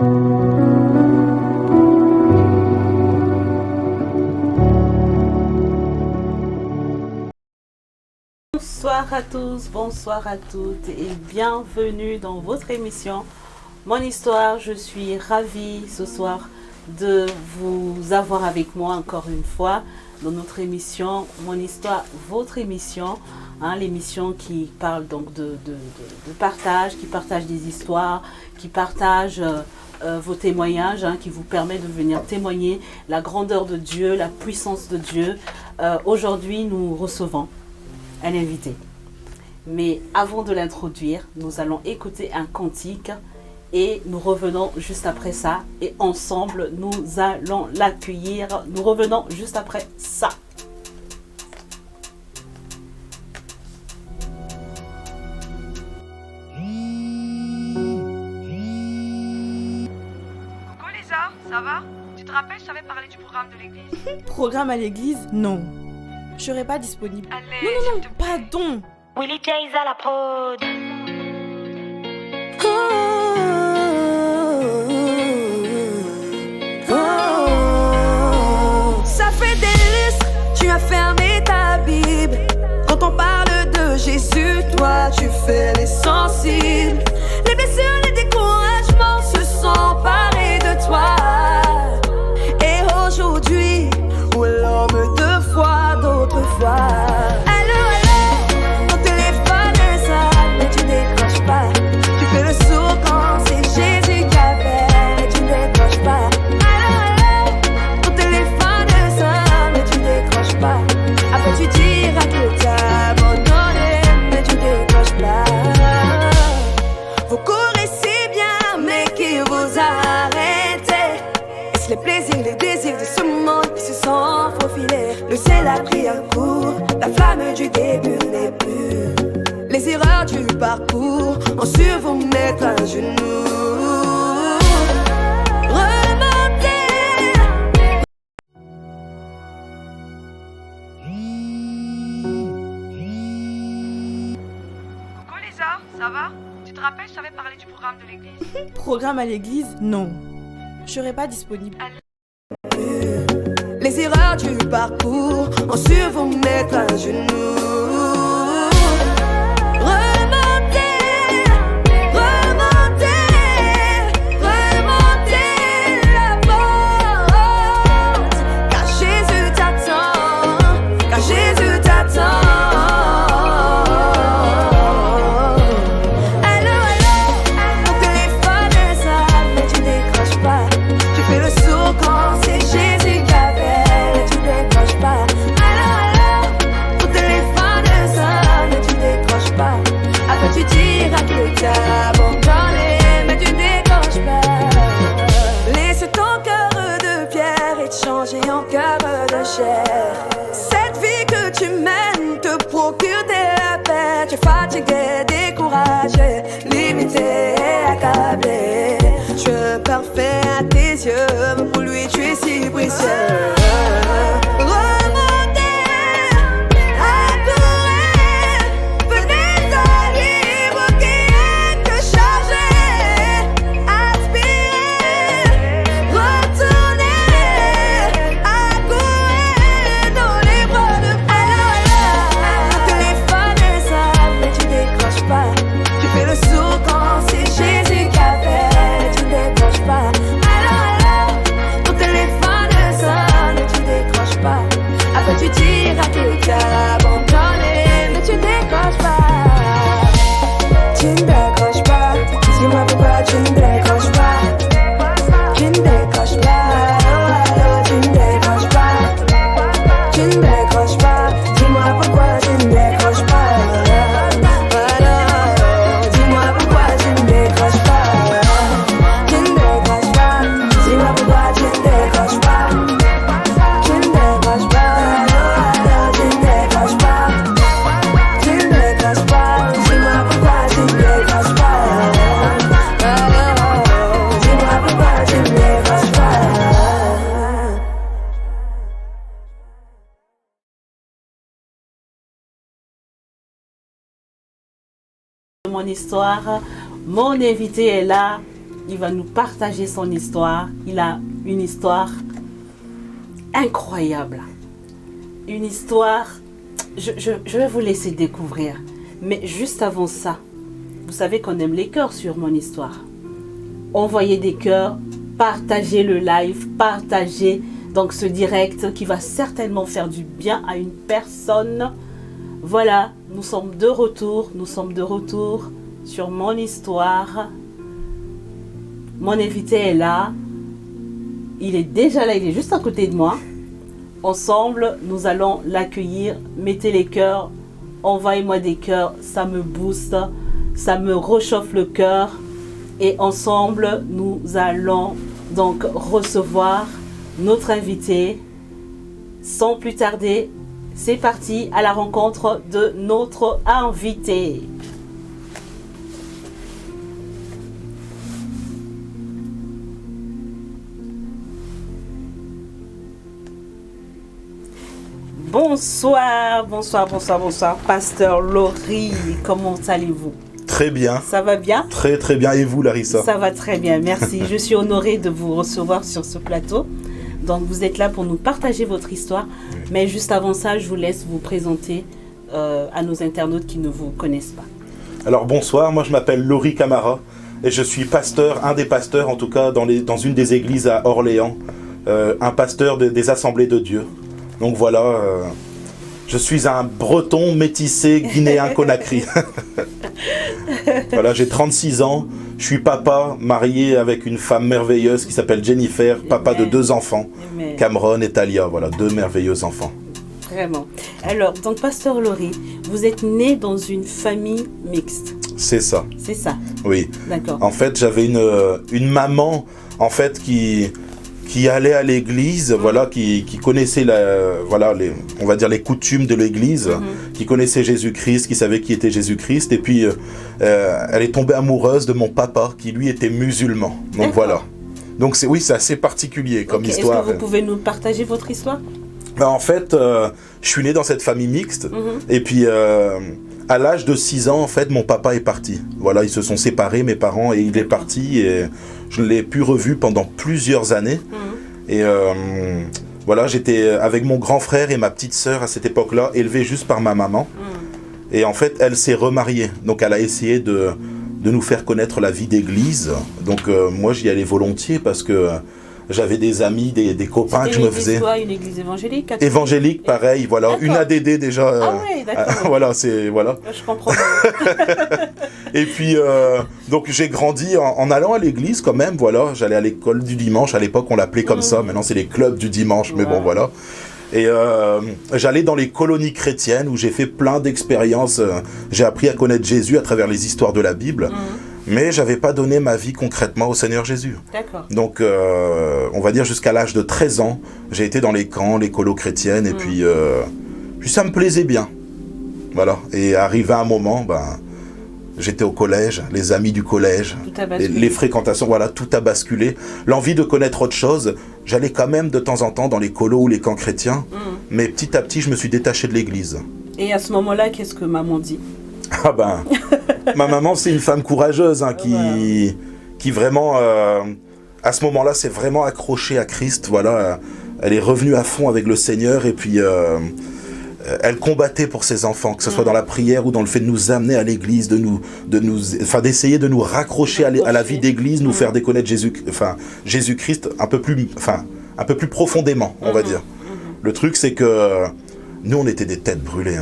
Bonsoir à tous, bonsoir à toutes et bienvenue dans votre émission Mon Histoire. Je suis ravie ce soir de vous avoir avec moi encore une fois dans notre émission Mon Histoire, votre émission, l'émission qui parle donc de partage, qui partage des histoires, qui partage vos témoignages, qui vous permet de venir témoigner la grandeur de Dieu, la puissance de Dieu. Aujourd'hui, nous recevons un invité. Mais avant de l'introduire, nous allons écouter un cantique et nous revenons juste après ça. Et ensemble, nous allons l'accueillir. Nous revenons juste après ça. Coucou Lisa, ça va? Tu te rappelles, je t'avais parlé du programme de l'église? Programme à l'église? Non. Je serai pas disponible. Allez, Non, pardon. Willy Chase à la prod. Ça fait des lustres, tu as fermé ta Bible. Quand on parle de Jésus, toi tu fais les sensibles. Les blessures, les découragements se sont emparés de toi. Et aujourd'hui, où l'homme de foi d'autrefois. Les plaisirs, les désirs de ce monde qui se sont faufilés. Le ciel a pris un coup, la flamme du début n'est plus. Les erreurs du parcours ont su vous mettre à genoux. Remontez. Coucou Lisa, ça va? Tu te rappelles, je t'avais parlé du programme de l'église? Programme à l'église? Non. Je serai pas disponible. Les erreurs du parcours ont su vous mettre à genoux. Remontez, remontez, remontez la porte. Car Jésus t'attend, car Jésus t'attend. Cette vie que tu mènes te procure de la paix. Tu es fatigué, découragé, limité, accablé. Tu es parfait à tes yeux, mais pour lui tu es si précieux. Tu diras que tu as abandonné, mais tu décroches pas. Tu ne décroches pas. Dis-moi pourquoi tu ne décroches pas. Tu ne décroches pas. Tu ne décroches pas. Tu ne décroches pas. Dis-moi pourquoi tu ne décroches pas. Dis-moi pourquoi tu ne décroches pas. Tu ne décroches pas. Dis-moi pourquoi tu ne décroches pas. Tu ne décroches pas. Mon histoire, mon invité est là. il va nous partager son histoire. Il a une histoire incroyable. Une histoire, je vais vous laisser découvrir. Mais juste avant ça, vous savez qu'on aime les cœurs sur mon histoire. Envoyez des cœurs, partagez le live, partagez donc ce direct qui va certainement faire du bien à une personne. Voilà, nous sommes de retour sur mon histoire. Mon invité est là. Il est déjà là, il est juste à côté de moi. Ensemble, nous allons l'accueillir. Mettez les cœurs, envoyez-moi des cœurs, ça me booste, ça me réchauffe le cœur. Et ensemble, nous allons donc recevoir notre invité. Sans plus tarder, c'est parti à la rencontre de notre invité. Bonsoir, Pasteur Laurie, comment allez-vous? Très bien. Ça va bien? Très très bien. Et vous, Larissa? Ça va très bien, merci. Je suis honorée de vous recevoir sur ce plateau. Donc vous êtes là pour nous partager votre histoire. Oui. Mais juste avant ça, je vous laisse vous présenter à nos internautes qui ne vous connaissent pas. Alors bonsoir, moi je m'appelle Laurie Camara et je suis pasteur, un des pasteurs en tout cas dans une des églises à Orléans, un pasteur des Assemblées de Dieu. Donc voilà, je suis un breton métissé guinéen-conakry. Voilà, j'ai 36 ans, je suis papa, marié avec une femme merveilleuse qui s'appelle Jennifer, papa de 2 enfants, Cameron et Talia, voilà, 2 merveilleux enfants. Vraiment. Alors, donc Pasteur Laurie, vous êtes né dans une famille mixte. C'est ça. C'est ça. Oui. D'accord. En fait, j'avais une maman en fait qui allait à l'église, voilà, qui connaissait on va dire les coutumes de l'église, qui connaissait Jésus-Christ, qui savait qui était Jésus-Christ, et puis elle est tombée amoureuse de mon papa, qui lui était musulman. Donc d'accord. Voilà. Donc c'est assez particulier comme histoire. Est-ce que vous pouvez nous partager votre histoire? En fait, je suis né dans cette famille mixte, et puis à l'âge de 6 ans, en fait, mon papa est parti. Voilà, ils se sont séparés, mes parents, et il est parti, et je ne l'ai plus revu pendant plusieurs années. Et voilà, j'étais avec mon grand frère et ma petite sœur à cette époque-là, élevés juste par ma maman. Et en fait, elle s'est remariée. Donc, elle a essayé de nous faire connaître la vie d'église. Donc, moi, j'y allais volontiers parce que j'avais des amis, des copains que je me faisais. C'était une église évangélique? Catholique. Évangélique, pareil, voilà. D'accord. Une ADD déjà. Ah oui, d'accord. Voilà, c'est... Voilà. Je comprends. Et puis, donc j'ai grandi en allant à l'église quand même, voilà. J'allais à l'école du dimanche, à l'époque on l'appelait comme ça, maintenant c'est les clubs du dimanche, mais bon, voilà. Et j'allais dans les colonies chrétiennes où j'ai fait plein d'expériences. J'ai appris à connaître Jésus à travers les histoires de la Bible. Mais j'avais pas donné ma vie concrètement au Seigneur Jésus. D'accord. Donc, on va dire jusqu'à l'âge de 13 ans, j'ai été dans les camps, les colos chrétiennes, et puis ça me plaisait bien. Voilà. Et arrivé un moment, j'étais au collège, les amis du collège, les fréquentations, voilà, tout a basculé. L'envie de connaître autre chose, j'allais quand même de temps en temps dans les colos ou les camps chrétiens, mais petit à petit, je me suis détaché de l'église. Et à ce moment-là, qu'est-ce que maman dit? Ah ma maman, c'est une femme courageuse, qui vraiment, à ce moment-là, s'est vraiment accrochée à Christ. Voilà, elle est revenue à fond avec le Seigneur, et puis elle combattait pour ses enfants, que ce soit dans la prière ou dans le fait de nous amener à l'église, d'essayer de nous raccrocher à la vie d'église, nous faire déconnaître Jésus-Christ un peu plus profondément, on va dire. Le truc, c'est que nous, on était des têtes brûlées.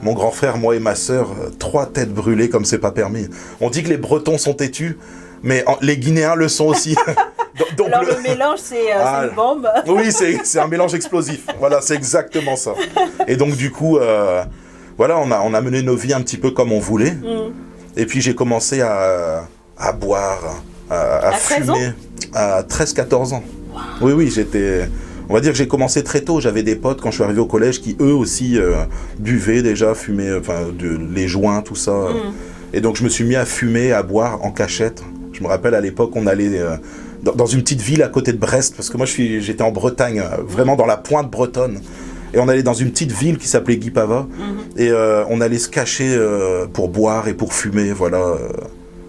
Mon grand frère, moi et ma sœur, 3 têtes brûlées comme c'est pas permis. On dit que les Bretons sont têtus, mais les Guinéens le sont aussi. Donc alors le mélange, c'est une bombe. Oui, c'est un mélange explosif. Voilà, c'est exactement ça. Et donc du coup, voilà, on a mené nos vies un petit peu comme on voulait. Et puis j'ai commencé à boire, à fumer à 13-14 ans. Wow. Oui, on va dire que j'ai commencé très tôt. J'avais des potes quand je suis arrivé au collège qui eux aussi buvaient déjà, fumaient, les joints, tout ça. Et donc je me suis mis à fumer, à boire en cachette. Je me rappelle à l'époque, on allait dans une petite ville à côté de Brest, parce que moi j'étais en Bretagne, vraiment dans la pointe bretonne. Et on allait dans une petite ville qui s'appelait Guipava, et on allait se cacher pour boire et pour fumer, voilà.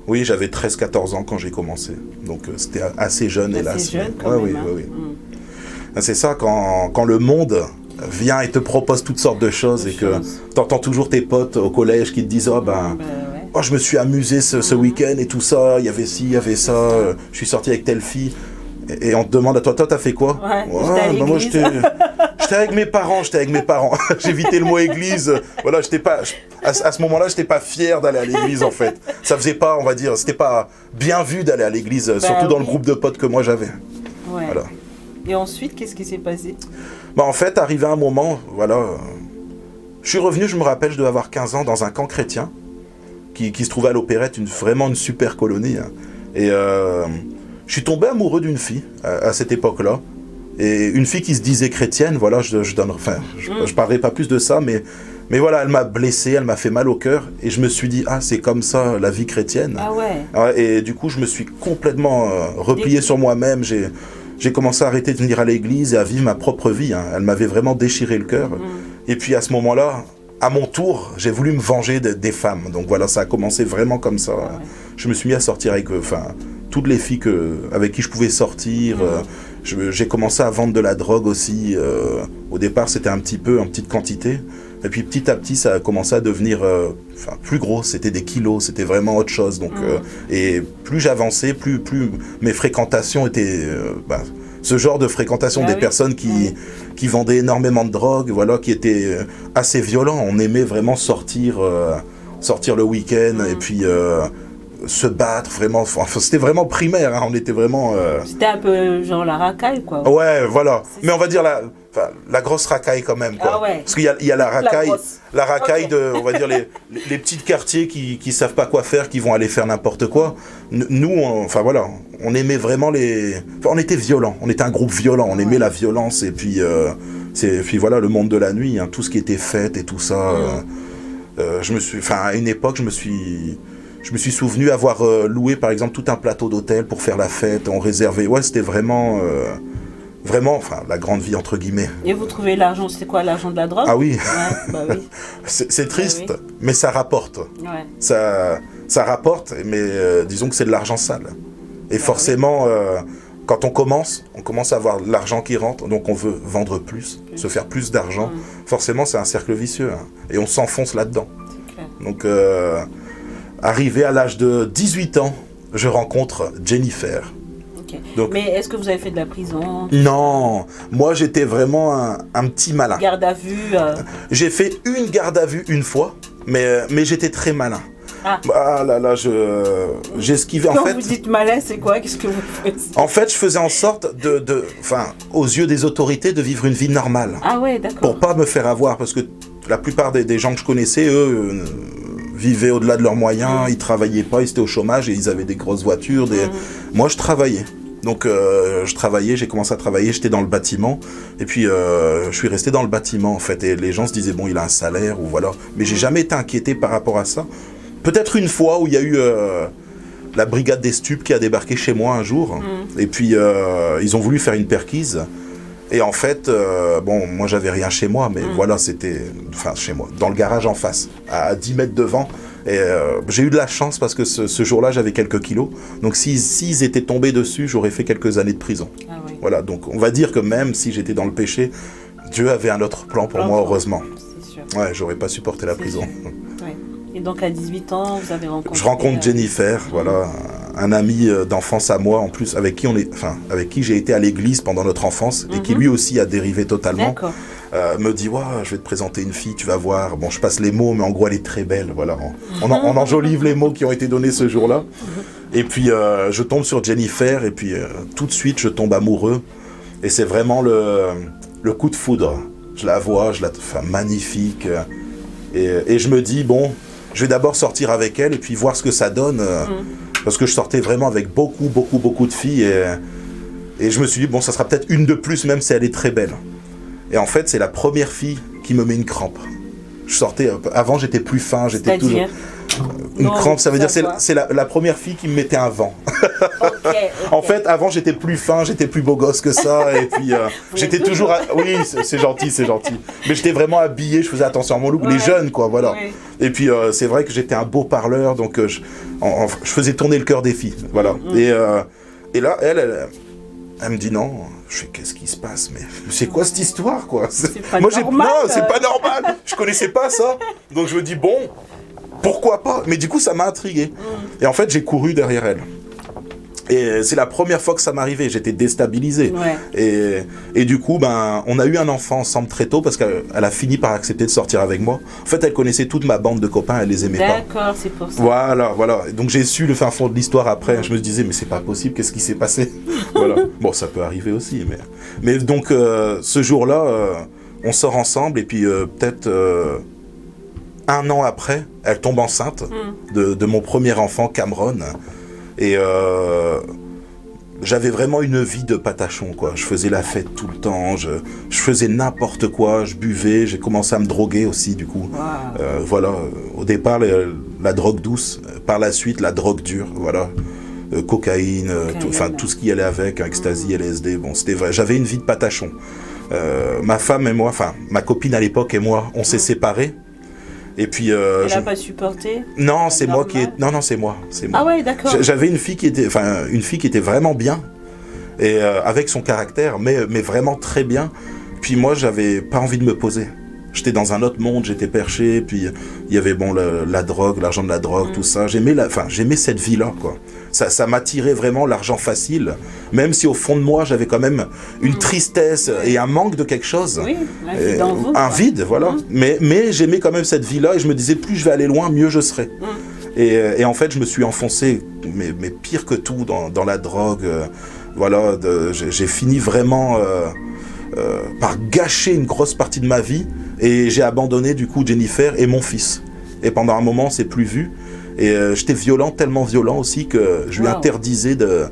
Oui, j'avais 13-14 ans quand j'ai commencé. Donc c'était assez jeune, hélas. Assez jeune quand Ouais, même. oui, hein. oui, oui. C'est ça, quand le monde vient et te propose toutes sortes de choses et que t'entends toujours tes potes au collège qui te disent « Oh ben, Ouais. oh, je me suis amusé ce week-end et tout ça, il y avait ci, il y avait ça, je suis sorti avec telle fille. » Et on te demande à toi, t'as fait quoi? Ouais, j'étais à moi l'église. j'étais avec mes parents, J'évitais le mot église. Voilà, j'étais pas, à ce moment-là, j'étais pas fier d'aller à l'église en fait. Ça faisait pas, on va dire, c'était pas bien vu d'aller à l'église, surtout dans le groupe de potes que moi j'avais. Ouais. Voilà. Et ensuite, qu'est-ce qui s'est passé? En fait, arrivé un moment, voilà, je suis revenu, je me rappelle, je devais avoir 15 ans dans un camp chrétien qui se trouvait à l'Opérette, vraiment une super colonie. Hein. Et je suis tombé amoureux d'une fille à cette époque-là. Et une fille qui se disait chrétienne, voilà, je parlerai pas plus de ça, mais voilà, elle m'a blessé, elle m'a fait mal au cœur. Et je me suis dit, ah, c'est comme ça la vie chrétienne. Ah ouais. Ouais, et du coup, je me suis complètement replié sur moi-même. J'ai commencé à arrêter de venir à l'église et à vivre ma propre vie. Hein. Elle m'avait vraiment déchiré le cœur. Et puis à ce moment-là, à mon tour, j'ai voulu me venger des femmes. Donc voilà, ça a commencé vraiment comme ça. Ouais. Je me suis mis à sortir avec toutes les filles avec qui je pouvais sortir. J'ai commencé à vendre de la drogue aussi. Au départ, c'était en petite quantité. Et puis petit à petit, ça a commencé à devenir plus gros. C'était des kilos, c'était vraiment autre chose. Donc, et plus j'avançais, plus mes fréquentations étaient... ce genre de fréquentation des personnes qui vendaient énormément de drogue, voilà, qui étaient assez violents. On aimait vraiment sortir le week-end et puis se battre, vraiment. Enfin, c'était vraiment primaire, hein, on était vraiment... C'était un peu genre la racaille, quoi. Ouais, voilà. Mais on va dire la grosse racaille quand même, quoi. Ah ouais. Parce qu'il y a la racaille, Okay. de, on va dire, les petits quartiers qui savent pas quoi faire, qui vont aller faire n'importe quoi. Nous, on aimait vraiment on était violents, on était un groupe violent, on aimait la violence, et puis, puis voilà, le monde de la nuit, hein, tout ce qui était fête et tout ça. À une époque, je me suis souvenu avoir loué, par exemple, tout un plateau d'hôtel pour faire la fête, on réservait, c'était vraiment... Vraiment, la grande vie, entre guillemets. Et vous trouvez l'argent, c'était quoi, l'argent de la drogue? Ah oui. Ouais, bah oui. C'est triste, oui. mais ça rapporte. Ouais. Ça rapporte, mais disons que c'est de l'argent sale. Et forcément, quand on commence à avoir de l'argent qui rentre, donc on veut vendre plus, se faire plus d'argent. Forcément, c'est un cercle vicieux. Hein, et on s'enfonce là-dedans. C'est clair. Donc, arrivé à l'âge de 18 ans, je rencontre Jennifer. Okay. Donc, mais est-ce que vous avez fait de la prison? Non, moi j'étais vraiment un petit malin. Garde à vue J'ai fait une garde à vue une fois, mais j'étais très malin. Ah là là, j'esquivais en Quand fait. vous dites malin, c'est quoi? Qu'est-ce que vous faites? En fait, je faisais en sorte aux yeux des autorités, de vivre une vie normale. Ah ouais, d'accord. Pour pas me faire avoir, parce que la plupart des gens que je connaissais, eux, vivaient au-delà de leurs moyens, ils travaillaient pas, ils étaient au chômage et ils avaient des grosses voitures. Moi, je travaillais. Donc j'ai commencé à travailler, j'étais dans le bâtiment, et puis je suis resté dans le bâtiment en fait, et les gens se disaient bon, il a un salaire, ou voilà, mais j'ai jamais été inquiété par rapport à ça. Peut-être une fois où il y a eu la brigade des stupes qui a débarqué chez moi un jour, et puis ils ont voulu faire une perquise, et en fait, moi j'avais rien chez moi, mais voilà, c'était, chez moi, dans le garage en face, à 10 mètres devant. Et j'ai eu de la chance parce que ce jour-là, j'avais quelques kilos. Donc s'ils étaient tombés dessus, j'aurais fait quelques années de prison. Ah oui. Voilà, donc on va dire que même si j'étais dans le péché, Dieu avait un autre plan pour moi, heureusement. C'est sûr. Ouais, j'aurais pas supporté la prison. Ouais. Et donc à 18 ans, vous avez rencontré... Je rencontre Jennifer, voilà, un ami d'enfance à moi, en plus, avec qui j'ai été à l'église pendant notre enfance, et qui lui aussi a dérivé totalement. D'accord. Me dit, je vais te présenter une fille, tu vas voir. Bon, je passe les mots, mais en gros, elle est très belle. Voilà. On enjolive les mots qui ont été donnés ce jour-là. Et puis, je tombe sur Jennifer, et puis tout de suite, je tombe amoureux. Et c'est vraiment le coup de foudre. Je la vois, magnifique. Et je me dis, bon, je vais d'abord sortir avec elle, et puis voir ce que ça donne. Parce que je sortais vraiment avec beaucoup de filles. Et je me suis dit, bon, ça sera peut-être une de plus, même si elle est très belle. Et en fait, c'est la première fille qui me met une crampe. Je sortais... Avant, j'étais plus fin, j'étais toujours... Une Non, crampe, ça veut dire ça c'est la première fille qui me mettait un vent. Ok. En fait, avant, j'étais plus fin, j'étais plus beau gosse que ça, et puis j'étais toujours... Oui, c'est gentil, c'est gentil. Mais j'étais vraiment habillé, je faisais attention à mon look, les jeunes, quoi, voilà. Ouais. Et puis, c'est vrai que j'étais un beau parleur, donc je faisais tourner le cœur des filles, voilà. Et là, elle me dit non. Je fais, qu'est-ce qui se passe? Mais c'est quoi cette histoire, quoi? pas Moi, normal. Non, c'est pas normal. Je connaissais pas ça. Donc je me dis, bon, pourquoi pas? Mais du coup, ça m'a intrigué. Et en fait, j'ai couru derrière elle. Et c'est la première fois que ça m'arrivait, j'étais déstabilisé. Ouais. Et du coup, on a eu un enfant ensemble très tôt parce qu'elle a fini par accepter de sortir avec moi. En fait, elle connaissait toute ma bande de copains, elle les aimait pas. D'accord, c'est pour ça. Voilà. Et donc j'ai su le fin fond de l'histoire après. Je me disais, mais c'est pas possible, qu'est-ce qui s'est passé? Voilà. Bon, ça peut arriver aussi, mais donc ce jour-là, on sort ensemble et puis peut-être 1 an après, elle tombe enceinte de mon premier enfant, Cameron. Et j'avais vraiment une vie de patachon, quoi. Je faisais la fête tout le temps, je faisais n'importe quoi, je buvais, j'ai commencé à me droguer aussi, du coup. Wow. Voilà, au départ, la drogue douce, par la suite, la drogue dure, voilà. Cocaïne, tout ce qui allait avec, ecstasy, LSD, bon, c'était vrai. J'avais une vie de patachon. Ma femme et moi, ma copine à l'époque et moi, on s'est séparés. Et puis, Elle n'a pas supporté? Non, c'est moi qui Non, c'est moi. Ah ouais, d'accord. J'avais une fille qui était vraiment bien, et avec son caractère, mais vraiment très bien. Puis moi, j'avais pas envie de me poser. J'étais dans un autre monde, j'étais perché, puis il y avait la drogue, l'argent de la drogue, tout ça. J'aimais cette vie-là, quoi. Ça m'attirait vraiment, l'argent facile, même si au fond de moi, j'avais quand même une tristesse et un manque de quelque chose. Oui, un vide en vous. Un vide, voilà. Mais j'aimais quand même cette vie-là, et je me disais, plus je vais aller loin, mieux je serai. Et en fait, je me suis enfoncé, mais pire que tout, dans la drogue. Voilà, j'ai fini vraiment par gâcher une grosse partie de ma vie, et j'ai abandonné du coup Jennifer et mon fils. Et pendant un moment, on s'est plus vu. Et j'étais violent, tellement violent aussi que je lui interdisais de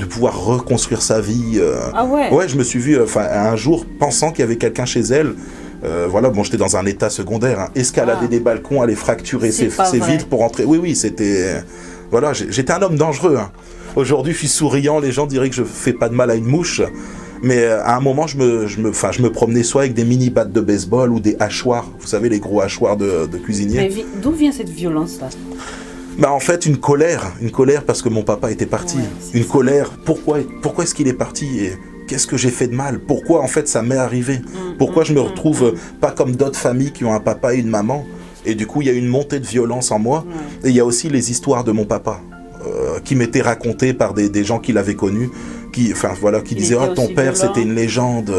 pouvoir reconstruire sa vie. Ah ouais? Ouais, je me suis vu un jour pensant qu'il y avait quelqu'un chez elle. Voilà, bon, j'étais dans un état secondaire, escalader des balcons, aller fracturer ses vitres pour entrer. Oui, c'était... Voilà, j'étais un homme dangereux. Aujourd'hui, je suis souriant, les gens diraient que je fais pas de mal à une mouche. Mais à un moment, je me promenais soit avec des mini-battes de baseball ou des hachoirs. Vous savez, les gros hachoirs de cuisinier. Mais d'où vient cette violence-là? En fait, une colère parce que mon papa était parti. Une colère, pourquoi est-ce qu'il est parti et qu'est-ce que j'ai fait de mal? Pourquoi, en fait, ça m'est arrivé? Pourquoi je me retrouve pas comme d'autres familles qui ont un papa et une maman? Et du coup, il y a une montée de violence en moi. Et il y a aussi les histoires de mon papa qui m'étaient racontées par des gens qui l'avaient connu. Qui disaient, ton père, c'était une légende.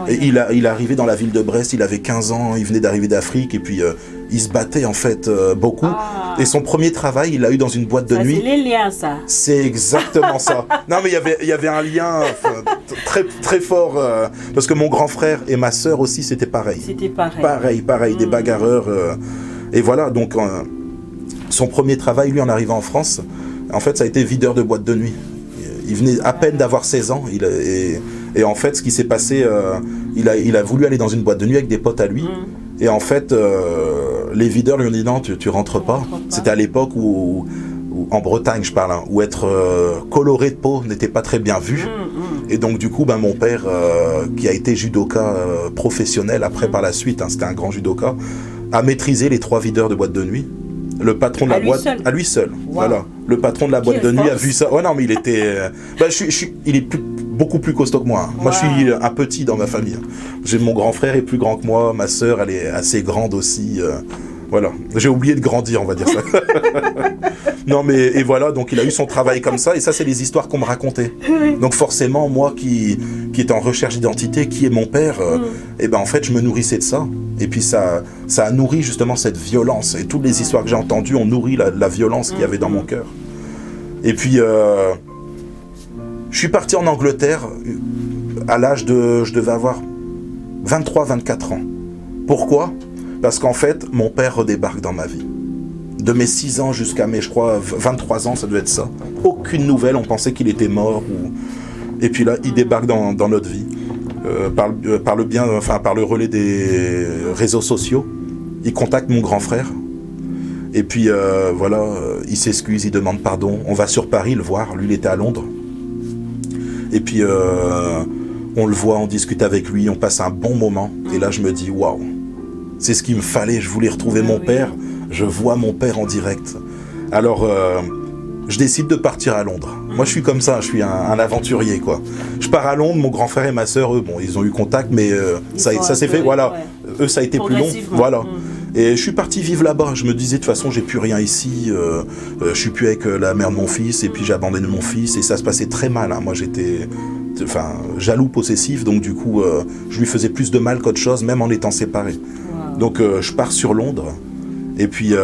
Et il est arrivé dans la ville de Brest, il avait 15 ans, il venait d'arriver d'Afrique, et puis il se battait en fait beaucoup. Et son premier travail, il l'a eu dans une boîte de nuit. C'est les liens, ça. C'est exactement ça. Non, mais il y avait un lien très, très fort, parce que mon grand frère et ma sœur aussi, c'était pareil. C'était pareil. Pareil, des bagarreurs. Et voilà, donc son premier travail, lui, en arrivant en France, en fait, ça a été videur de boîte de nuit. Il venait à peine d'avoir 16 ans, et en fait, ce qui s'est passé, il a voulu aller dans une boîte de nuit avec des potes à lui, et en fait, les videurs lui ont dit non, tu rentres pas. C'était à l'époque où en Bretagne, je parle, où être coloré de peau n'était pas très bien vu. Et donc, du coup, mon père, qui a été judoka professionnel après par la suite, c'était un grand judoka, a maîtrisé les 3 videurs de boîte de nuit. Le patron de la boîte, à lui seul. Wow. Voilà. Le patron de la boîte de nuit a vu ça. Ouais, non, mais il était. Il est beaucoup plus costaud que moi. Wow. Moi, je suis un petit dans ma famille. Mon grand frère est plus grand que moi. Ma sœur, elle est assez grande aussi. Voilà. J'ai oublié de grandir, on va dire ça. Non, mais et voilà. Donc, il a eu son travail comme ça. Et ça, c'est les histoires qu'on me racontait. Donc, forcément, moi qui est en recherche d'identité, qui est mon père, en fait, je me nourrissais de ça. Et puis ça a nourri justement cette violence. Et toutes les histoires que j'ai entendues ont nourri la violence qu'il y avait dans mon cœur. Et puis, je suis parti en Angleterre à l'âge de... Je devais avoir 23-24 ans. Pourquoi? Parce qu'en fait, mon père redébarque dans ma vie. De mes 6 ans jusqu'à mes, je crois, 23 ans, ça devait être ça. Aucune nouvelle, on pensait qu'il était mort. Et puis là, il débarque dans notre vie. Par le relais des réseaux sociaux, il contacte mon grand frère Et puis voilà, il s'excuse, il demande pardon. On va sur Paris le voir, lui il était à Londres. Et puis on le voit, on discute avec lui, on passe un bon moment. Et là je me dis waouh, c'est ce qu'il me fallait, je voulais retrouver mon père. Je vois mon père en direct. Alors je décide de partir à Londres. Moi je suis comme ça, je suis un aventurier quoi. Je pars à Londres, mon grand frère et ma sœur, eux, bon ils ont eu contact mais ça s'est fait, voilà. Eux ça a été plus long, voilà. Et je suis parti vivre là-bas. Je me disais, de toute façon, j'ai plus rien ici. Je suis plus avec la mère de mon fils. Et puis, j'ai abandonné mon fils. Et ça se passait très mal. Hein. Moi, j'étais jaloux, possessif. Donc, du coup, je lui faisais plus de mal qu'autre chose, même en étant séparés. Wow. Donc, je pars sur Londres. Et puis,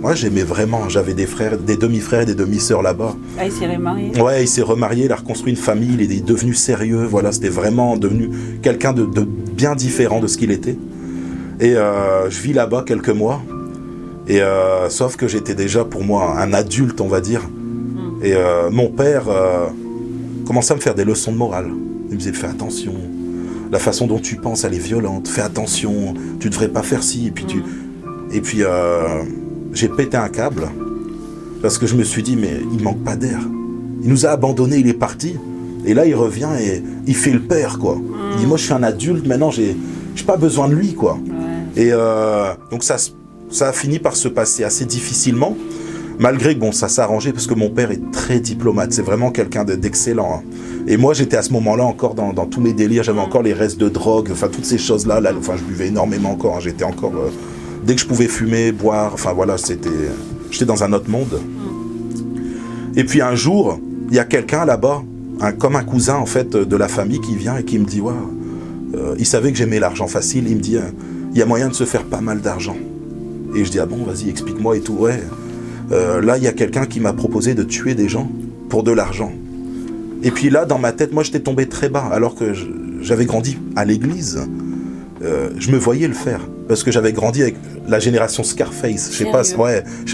moi, j'aimais vraiment. J'avais des frères, des demi-frères et des demi-sœurs là-bas. Ah, il s'est remarié ? Ouais, il s'est remarié. Il a reconstruit une famille. Il est devenu sérieux. Voilà, c'était vraiment devenu quelqu'un de bien différent de ce qu'il était. Et je vis là-bas quelques mois, et sauf que j'étais déjà pour moi un adulte, on va dire. Et mon père commençait à me faire des leçons de morale. Il me disait, fais attention, la façon dont tu penses, elle est violente, fais attention, tu devrais pas faire ci. Et puis j'ai pété un câble, parce que je me suis dit, mais il manque pas d'air. Il nous a abandonnés, il est parti. Et là, il revient et il fait le père, quoi. Il dit, moi, je suis un adulte, maintenant, j'ai pas besoin de lui, quoi. Et donc ça a fini par se passer assez difficilement, malgré que bon, ça s'est arrangé parce que mon père est très diplomate, c'est vraiment quelqu'un d'excellent. Hein. Et moi j'étais à ce moment-là encore dans tous mes délires, j'avais encore les restes de drogue, enfin toutes ces choses-là, enfin je buvais énormément encore, hein, j'étais encore, dès que je pouvais fumer, boire, enfin voilà, j'étais dans un autre monde. Et puis un jour, il y a quelqu'un là-bas, comme un cousin en fait de la famille qui vient et qui me dit, ouais, il savait que j'aimais l'argent facile, il me dit... il y a moyen de se faire pas mal d'argent. Et je dis, ah bon, vas-y, explique-moi et tout. Ouais, là, il y a quelqu'un qui m'a proposé de tuer des gens pour de l'argent. Et puis là, dans ma tête, moi, j'étais tombé très bas, alors que j'avais grandi à l'église. Je me voyais le faire, parce que j'avais grandi avec la génération Scarface. Je sais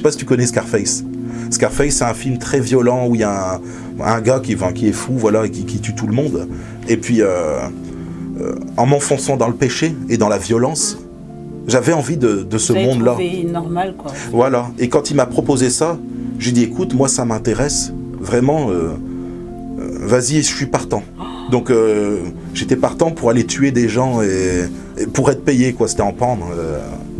pas si tu connais Scarface. Scarface, c'est un film très violent, où il y a un gars qui est fou, voilà, et qui tue tout le monde. Et puis, en m'enfonçant dans le péché et dans la violence, j'avais envie de ce monde-là. Normal, quoi. Voilà. Et quand il m'a proposé ça, j'ai dit, écoute, moi, ça m'intéresse. Vraiment, vas-y, je suis partant. Donc, j'étais partant pour aller tuer des gens et pour être payé, quoi. C'était en pound.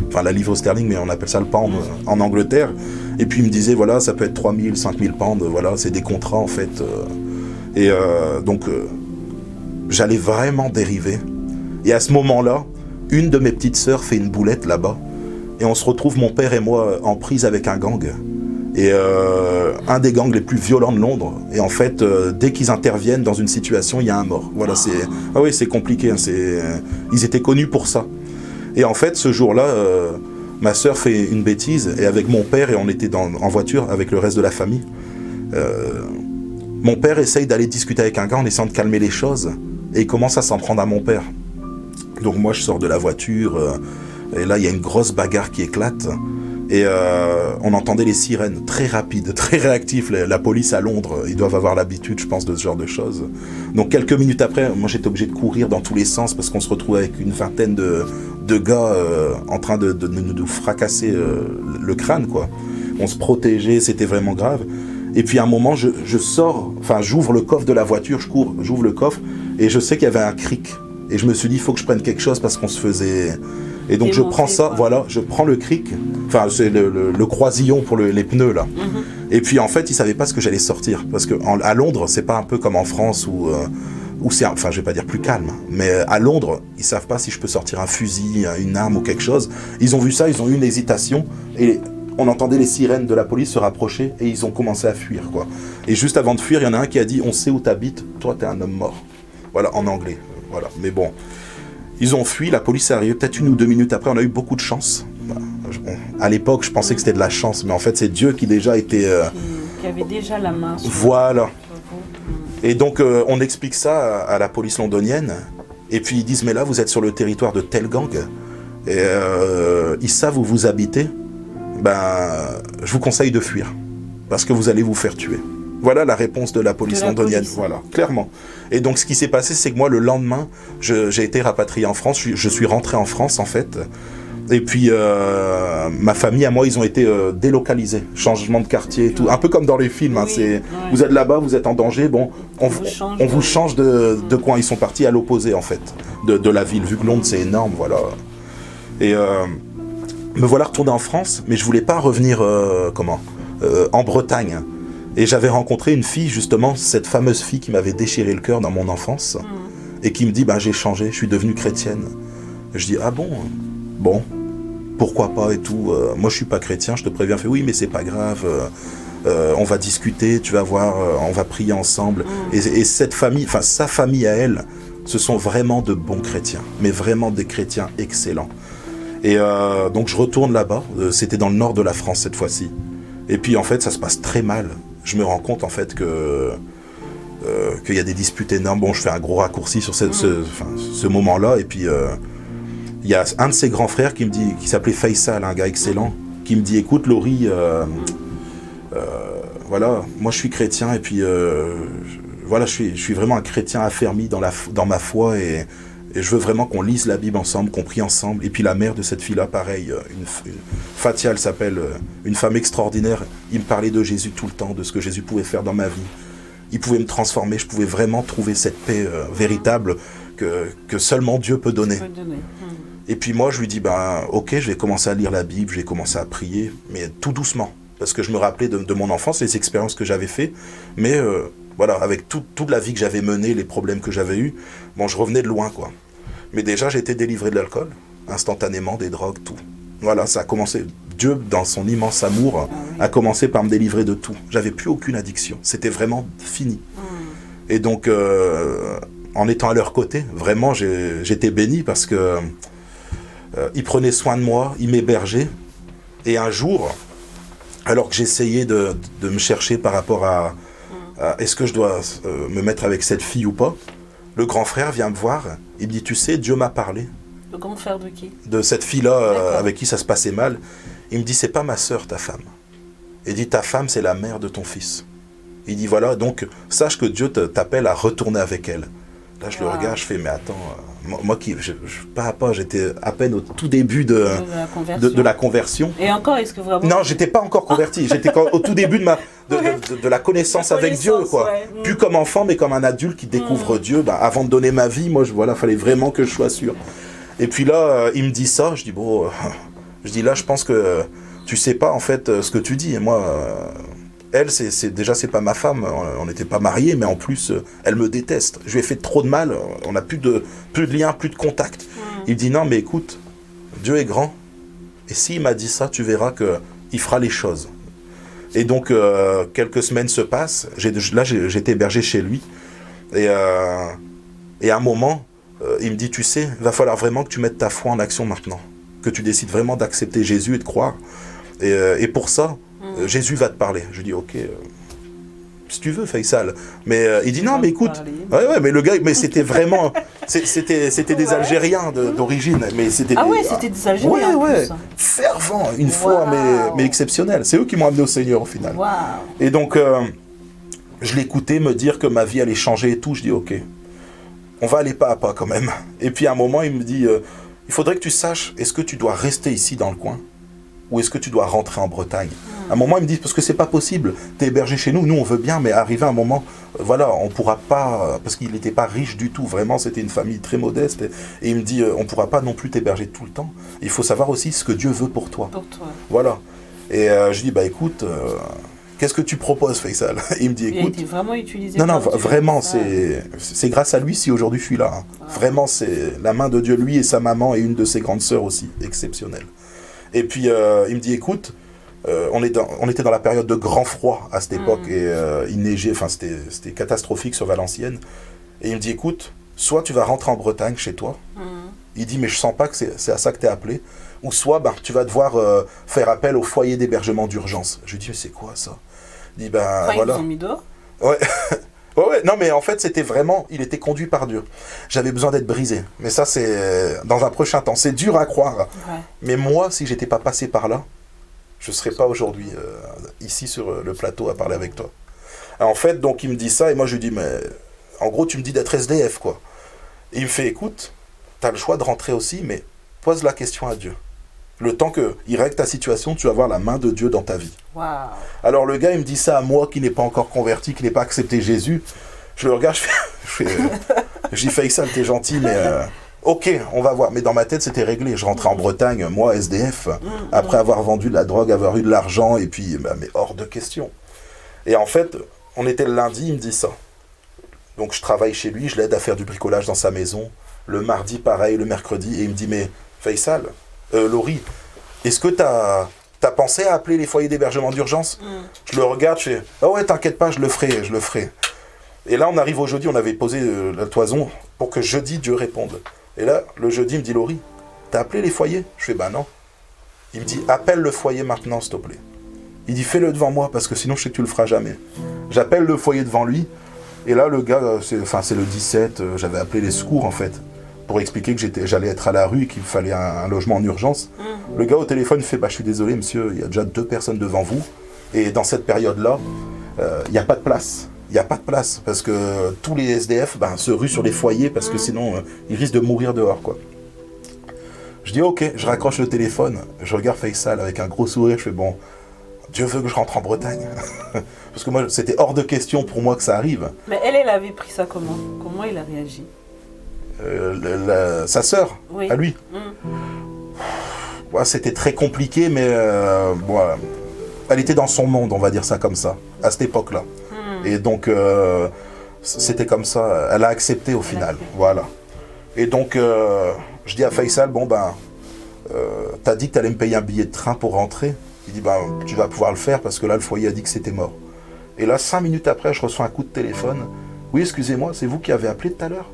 Enfin, la livre sterling, mais on appelle ça le pound en Angleterre. Et puis, il me disait, voilà, ça peut être 3000, 5000 pounds. Voilà, c'est des contrats, en fait. Donc, j'allais vraiment dériver. Et à ce moment-là, une de mes petites sœurs fait une boulette là-bas. Et on se retrouve, mon père et moi, en prise avec un gang. Et un des gangs les plus violents de Londres. Et en fait, dès qu'ils interviennent dans une situation, il y a un mort. Voilà, c'est compliqué. Hein, ils étaient connus pour ça. Et en fait, ce jour-là, ma sœur fait une bêtise. Et avec mon père, et on était en voiture avec le reste de la famille, mon père essaye d'aller discuter avec un gars en essayant de calmer les choses. Et il commence à s'en prendre à mon père. Donc moi, je sors de la voiture. Et là, il y a une grosse bagarre qui éclate. Et on entendait les sirènes très rapides, très réactifs. La police à Londres, ils doivent avoir l'habitude, je pense, de ce genre de choses. Donc quelques minutes après, moi j'étais obligé de courir dans tous les sens parce qu'on se retrouvait avec une vingtaine de gars en train de nous fracasser le crâne, quoi. On se protégeait, c'était vraiment grave. Et puis à un moment, je sors, enfin j'ouvre le coffre de la voiture, je cours, j'ouvre le coffre et je sais qu'il y avait un cric. Et je me suis dit, il faut que je prenne quelque chose parce qu'on se faisait... Et donc je prends ça, voilà, je prends le cric, enfin c'est le croisillon pour les pneus là. Et puis en fait, ils savaient pas ce que j'allais sortir. Parce qu'à Londres, c'est pas un peu comme en France où c'est, enfin je vais pas dire plus calme, mais à Londres, ils savent pas si je peux sortir un fusil, une arme ou quelque chose. Ils ont vu ça, ils ont eu une hésitation et... On entendait les sirènes de la police se rapprocher et ils ont commencé à fuir, quoi. Et juste avant de fuir, il y en a un qui a dit « On sait où t'habites, toi t'es un homme mort ». Voilà, en anglais. Voilà. Mais bon, ils ont fui, la police est arrivée peut-être 1 ou 2 minutes après, on a eu beaucoup de chance. À l'époque, je pensais que c'était de la chance, mais en fait, c'est Dieu qui déjà était... Qui avait déjà la main sur... Voilà. Et donc, on explique ça à la police londonienne, et puis ils disent « Mais là, vous êtes sur le territoire de tel gang, et ils savent où vous habitez. Je vous conseille de fuir, parce que vous allez vous faire tuer. » Voilà la réponse de la police londonienne, voilà, clairement. Et donc ce qui s'est passé, c'est que moi, le lendemain, j'ai été rapatrié en France, je suis rentré en France, en fait, Et puis, ma famille, à moi, ils ont été délocalisés. Changement de quartier et tout. Un peu comme dans les films. Hein, vous êtes là-bas, vous êtes en danger. Bon, on vous change de coin. Ils sont partis à l'opposé, en fait, de la ville. Vu que Londres, c'est énorme, voilà. Et me voilà retourné en France, mais je voulais pas revenir, en Bretagne. Et j'avais rencontré une fille, justement, cette fameuse fille qui m'avait déchiré le cœur dans mon enfance, et qui me dit, j'ai changé, je suis devenue chrétienne. Je dis, ah bon, pourquoi pas et tout. Moi, je suis pas chrétien, je te préviens. Elle fait, oui, mais c'est pas grave, on va discuter, tu vas voir, on va prier ensemble. Et cette famille, enfin, sa famille à elle, ce sont vraiment de bons chrétiens, mais vraiment des chrétiens excellents. Et donc, je retourne là-bas, c'était dans le nord de la France cette fois-ci. Et puis, en fait, ça se passe très mal. Je me rends compte, en fait, qu'il y a des disputes énormes. Bon, je fais un gros raccourci sur ce moment-là. Et puis, il y a un de ses grands frères qui s'appelait Faisal, un gars excellent, qui me dit, écoute, Laurie, voilà, moi, je suis chrétien. Et puis, voilà, je suis vraiment un chrétien affermi dans ma foi. Et je veux vraiment qu'on lise la Bible ensemble, qu'on prie ensemble. Et puis la mère de cette fille-là, pareil, Fatia, elle s'appelle, une femme extraordinaire. Il me parlait de Jésus tout le temps, de ce que Jésus pouvait faire dans ma vie. Il pouvait me transformer, je pouvais vraiment trouver cette paix véritable que seulement Dieu peut donner. Et puis moi, je lui dis, ok, je vais commencer à lire la Bible, je vais commencer à prier, mais tout doucement. Parce que je me rappelais de mon enfance, les expériences que j'avais faites, mais... voilà, avec toute la vie que j'avais menée, les problèmes que j'avais eus, je revenais de loin, quoi. Mais déjà, j'ai été délivré de l'alcool, instantanément, des drogues, tout. Voilà, ça a commencé. Dieu, dans son immense amour, a commencé par me délivrer de tout. J'avais plus aucune addiction. C'était vraiment fini. Et donc, en étant à leur côté, vraiment, j'étais béni parce que ils prenaient soin de moi, ils m'hébergeaient. Et un jour, alors que j'essayais de me chercher par rapport à est-ce que je dois me mettre avec cette fille ou pas, le grand frère vient me voir, il me dit, tu sais, Dieu m'a parlé. Le grand frère de qui? De cette fille-là avec qui ça se passait mal. Il me dit, c'est pas ma sœur, ta femme. Il dit, ta femme, c'est la mère de ton fils. Il dit, voilà, donc sache que Dieu t'appelle à retourner avec elle. Là, je le regarde, je fais, mais attends, moi qui, j'étais à peine au tout début de la conversion. Et encore, est-ce que vraiment... Non, j'étais pas encore converti. J'étais au tout début de la connaissance avec Dieu, quoi. Ouais. Plus comme enfant, mais comme un adulte qui découvre Dieu. Avant de donner ma vie, moi, fallait vraiment que je sois sûr. Et puis là, il me dit ça. Je dis, là, je pense que tu sais pas, en fait, ce que tu dis. Et moi... elle, c'est pas ma femme, on n'était pas mariés, mais en plus, elle me déteste. Je lui ai fait trop de mal, on n'a plus de lien, plus de contact. Il dit, non, mais écoute, Dieu est grand, et s'il m'a dit ça, tu verras qu'il fera les choses. Et donc, quelques semaines se passent, j'étais hébergé chez lui, et à un moment, il me dit, tu sais, il va falloir vraiment que tu mettes ta foi en action maintenant, que tu décides vraiment d'accepter Jésus et de croire. Et pour ça, Jésus va te parler. Je dis, ok, si tu veux, Faisal. Mais il dit, non, mais écoute. Ouais, mais le gars, mais c'était vraiment. C'était des Algériens d'origine. Mais c'était c'était des Algériens. Ouais. Fervent, une foi, mais exceptionnelle. C'est eux qui m'ont amené au Seigneur, au final. Wow. Et donc, je l'écoutais me dire que ma vie allait changer et tout. Je dis, ok, on va aller pas à pas quand même. Et puis à un moment, il me dit, il faudrait que tu saches, est-ce que tu dois rester ici dans le coin ou est-ce que tu dois rentrer en Bretagne? À un moment, il me dit, parce que c'est pas possible, t'es hébergé chez nous, on veut bien, mais arrivé à un moment, voilà, on pourra pas, parce qu'il n'était pas riche du tout, vraiment, c'était une famille très modeste, et il me dit, on pourra pas non plus t'héberger tout le temps, il faut savoir aussi ce que Dieu veut pour toi. Voilà. Et je dis, écoute, qu'est-ce que tu proposes, Faisal? Il me dit, écoute... Il a été vraiment utilisé. Non, vraiment, c'est grâce à lui si aujourd'hui je suis là. Vraiment, c'est la main de Dieu, lui et sa maman, et une de ses grandes sœurs aussi, exceptionnelle. Et puis, il me dit, écoute, on était dans la période de grand froid à cette époque, et il neigeait, enfin, c'était catastrophique sur Valenciennes. Et il me dit, écoute, soit tu vas rentrer en Bretagne chez toi, il dit, mais je sens pas que c'est à ça que tu es appelé, ou soit tu vas devoir faire appel au foyer d'hébergement d'urgence. Je lui dis, mais c'est quoi ça? Il dit, voilà. Ils vous ont mis dehors? Ouais. Ouais, non, mais en fait, c'était vraiment... Il était conduit par Dieu. J'avais besoin d'être brisé. Mais ça, c'est dans un prochain temps. C'est dur à croire. Ouais. Mais moi, si j'étais pas passé par là, je serais pas aujourd'hui ici sur le plateau à parler avec toi. Alors, en fait, donc, il me dit ça, et moi, je lui dis, mais... En gros, tu me dis d'être SDF, quoi. Et il me fait, écoute, t'as le choix de rentrer aussi, mais pose la question à Dieu. Le temps qu'il règle ta situation, tu vas voir la main de Dieu dans ta vie. Waouh. Alors le gars, il me dit ça à moi qui n'ai pas encore converti, qui n'ai pas accepté Jésus. Je le regarde, je dis Faisal, t'es gentil, mais ok, on va voir. Mais dans ma tête, c'était réglé. Je rentrais en Bretagne, moi, SDF, après avoir vendu de la drogue, avoir eu de l'argent, et puis, mais hors de question. Et en fait, on était le lundi, il me dit ça. Donc je travaille chez lui, je l'aide à faire du bricolage dans sa maison. Le mardi, pareil, le mercredi, et il me dit, mais Faisal, Laurie, est-ce que t'as pensé à appeler les foyers d'hébergement d'urgence? Je le regarde, je fais, ah ouais, t'inquiète pas, je le ferai. Et là, on arrive au jeudi, on avait posé la toison pour que jeudi, Dieu réponde. Et là, le jeudi, il me dit, Laurie, t'as appelé les foyers? Je fais, bah non. Il me dit, appelle le foyer maintenant, s'il te plaît. Il dit, fais-le devant moi, parce que sinon, je sais que tu le feras jamais. J'appelle le foyer devant lui, et là, le gars, c'est le 17, j'avais appelé les secours, en fait, pour expliquer que j'allais être à la rue et qu'il fallait un logement en urgence. Le gars au téléphone fait, bah je suis désolé, monsieur, il y a déjà 2 personnes devant vous, et dans cette période-là, il n'y a pas de place. Il n'y a pas de place, parce que tous les SDF se ruent sur les foyers, parce que sinon, ils risquent de mourir dehors, quoi. Je dis, ok, je raccroche le téléphone, je regarde Faisal avec un gros sourire, je fais, bon, Dieu veut que je rentre en Bretagne. Parce que moi, c'était hors de question pour moi que ça arrive. Mais elle avait pris ça comment? Comment il a réagi? Sa sœur, oui. À lui. Ouais, c'était très compliqué, mais elle était dans son monde, on va dire ça comme ça, à cette époque-là. Et donc, c'était comme ça. Elle a accepté au final. Voilà. Et donc, je dis à Faisal, t'as dit que t'allais me payer un billet de train pour rentrer. Il dit, tu vas pouvoir le faire parce que là, le foyer a dit que c'était mort. Et là, 5 minutes après, je reçois un coup de téléphone. Oui, excusez-moi, c'est vous qui avez appelé tout à l'heure?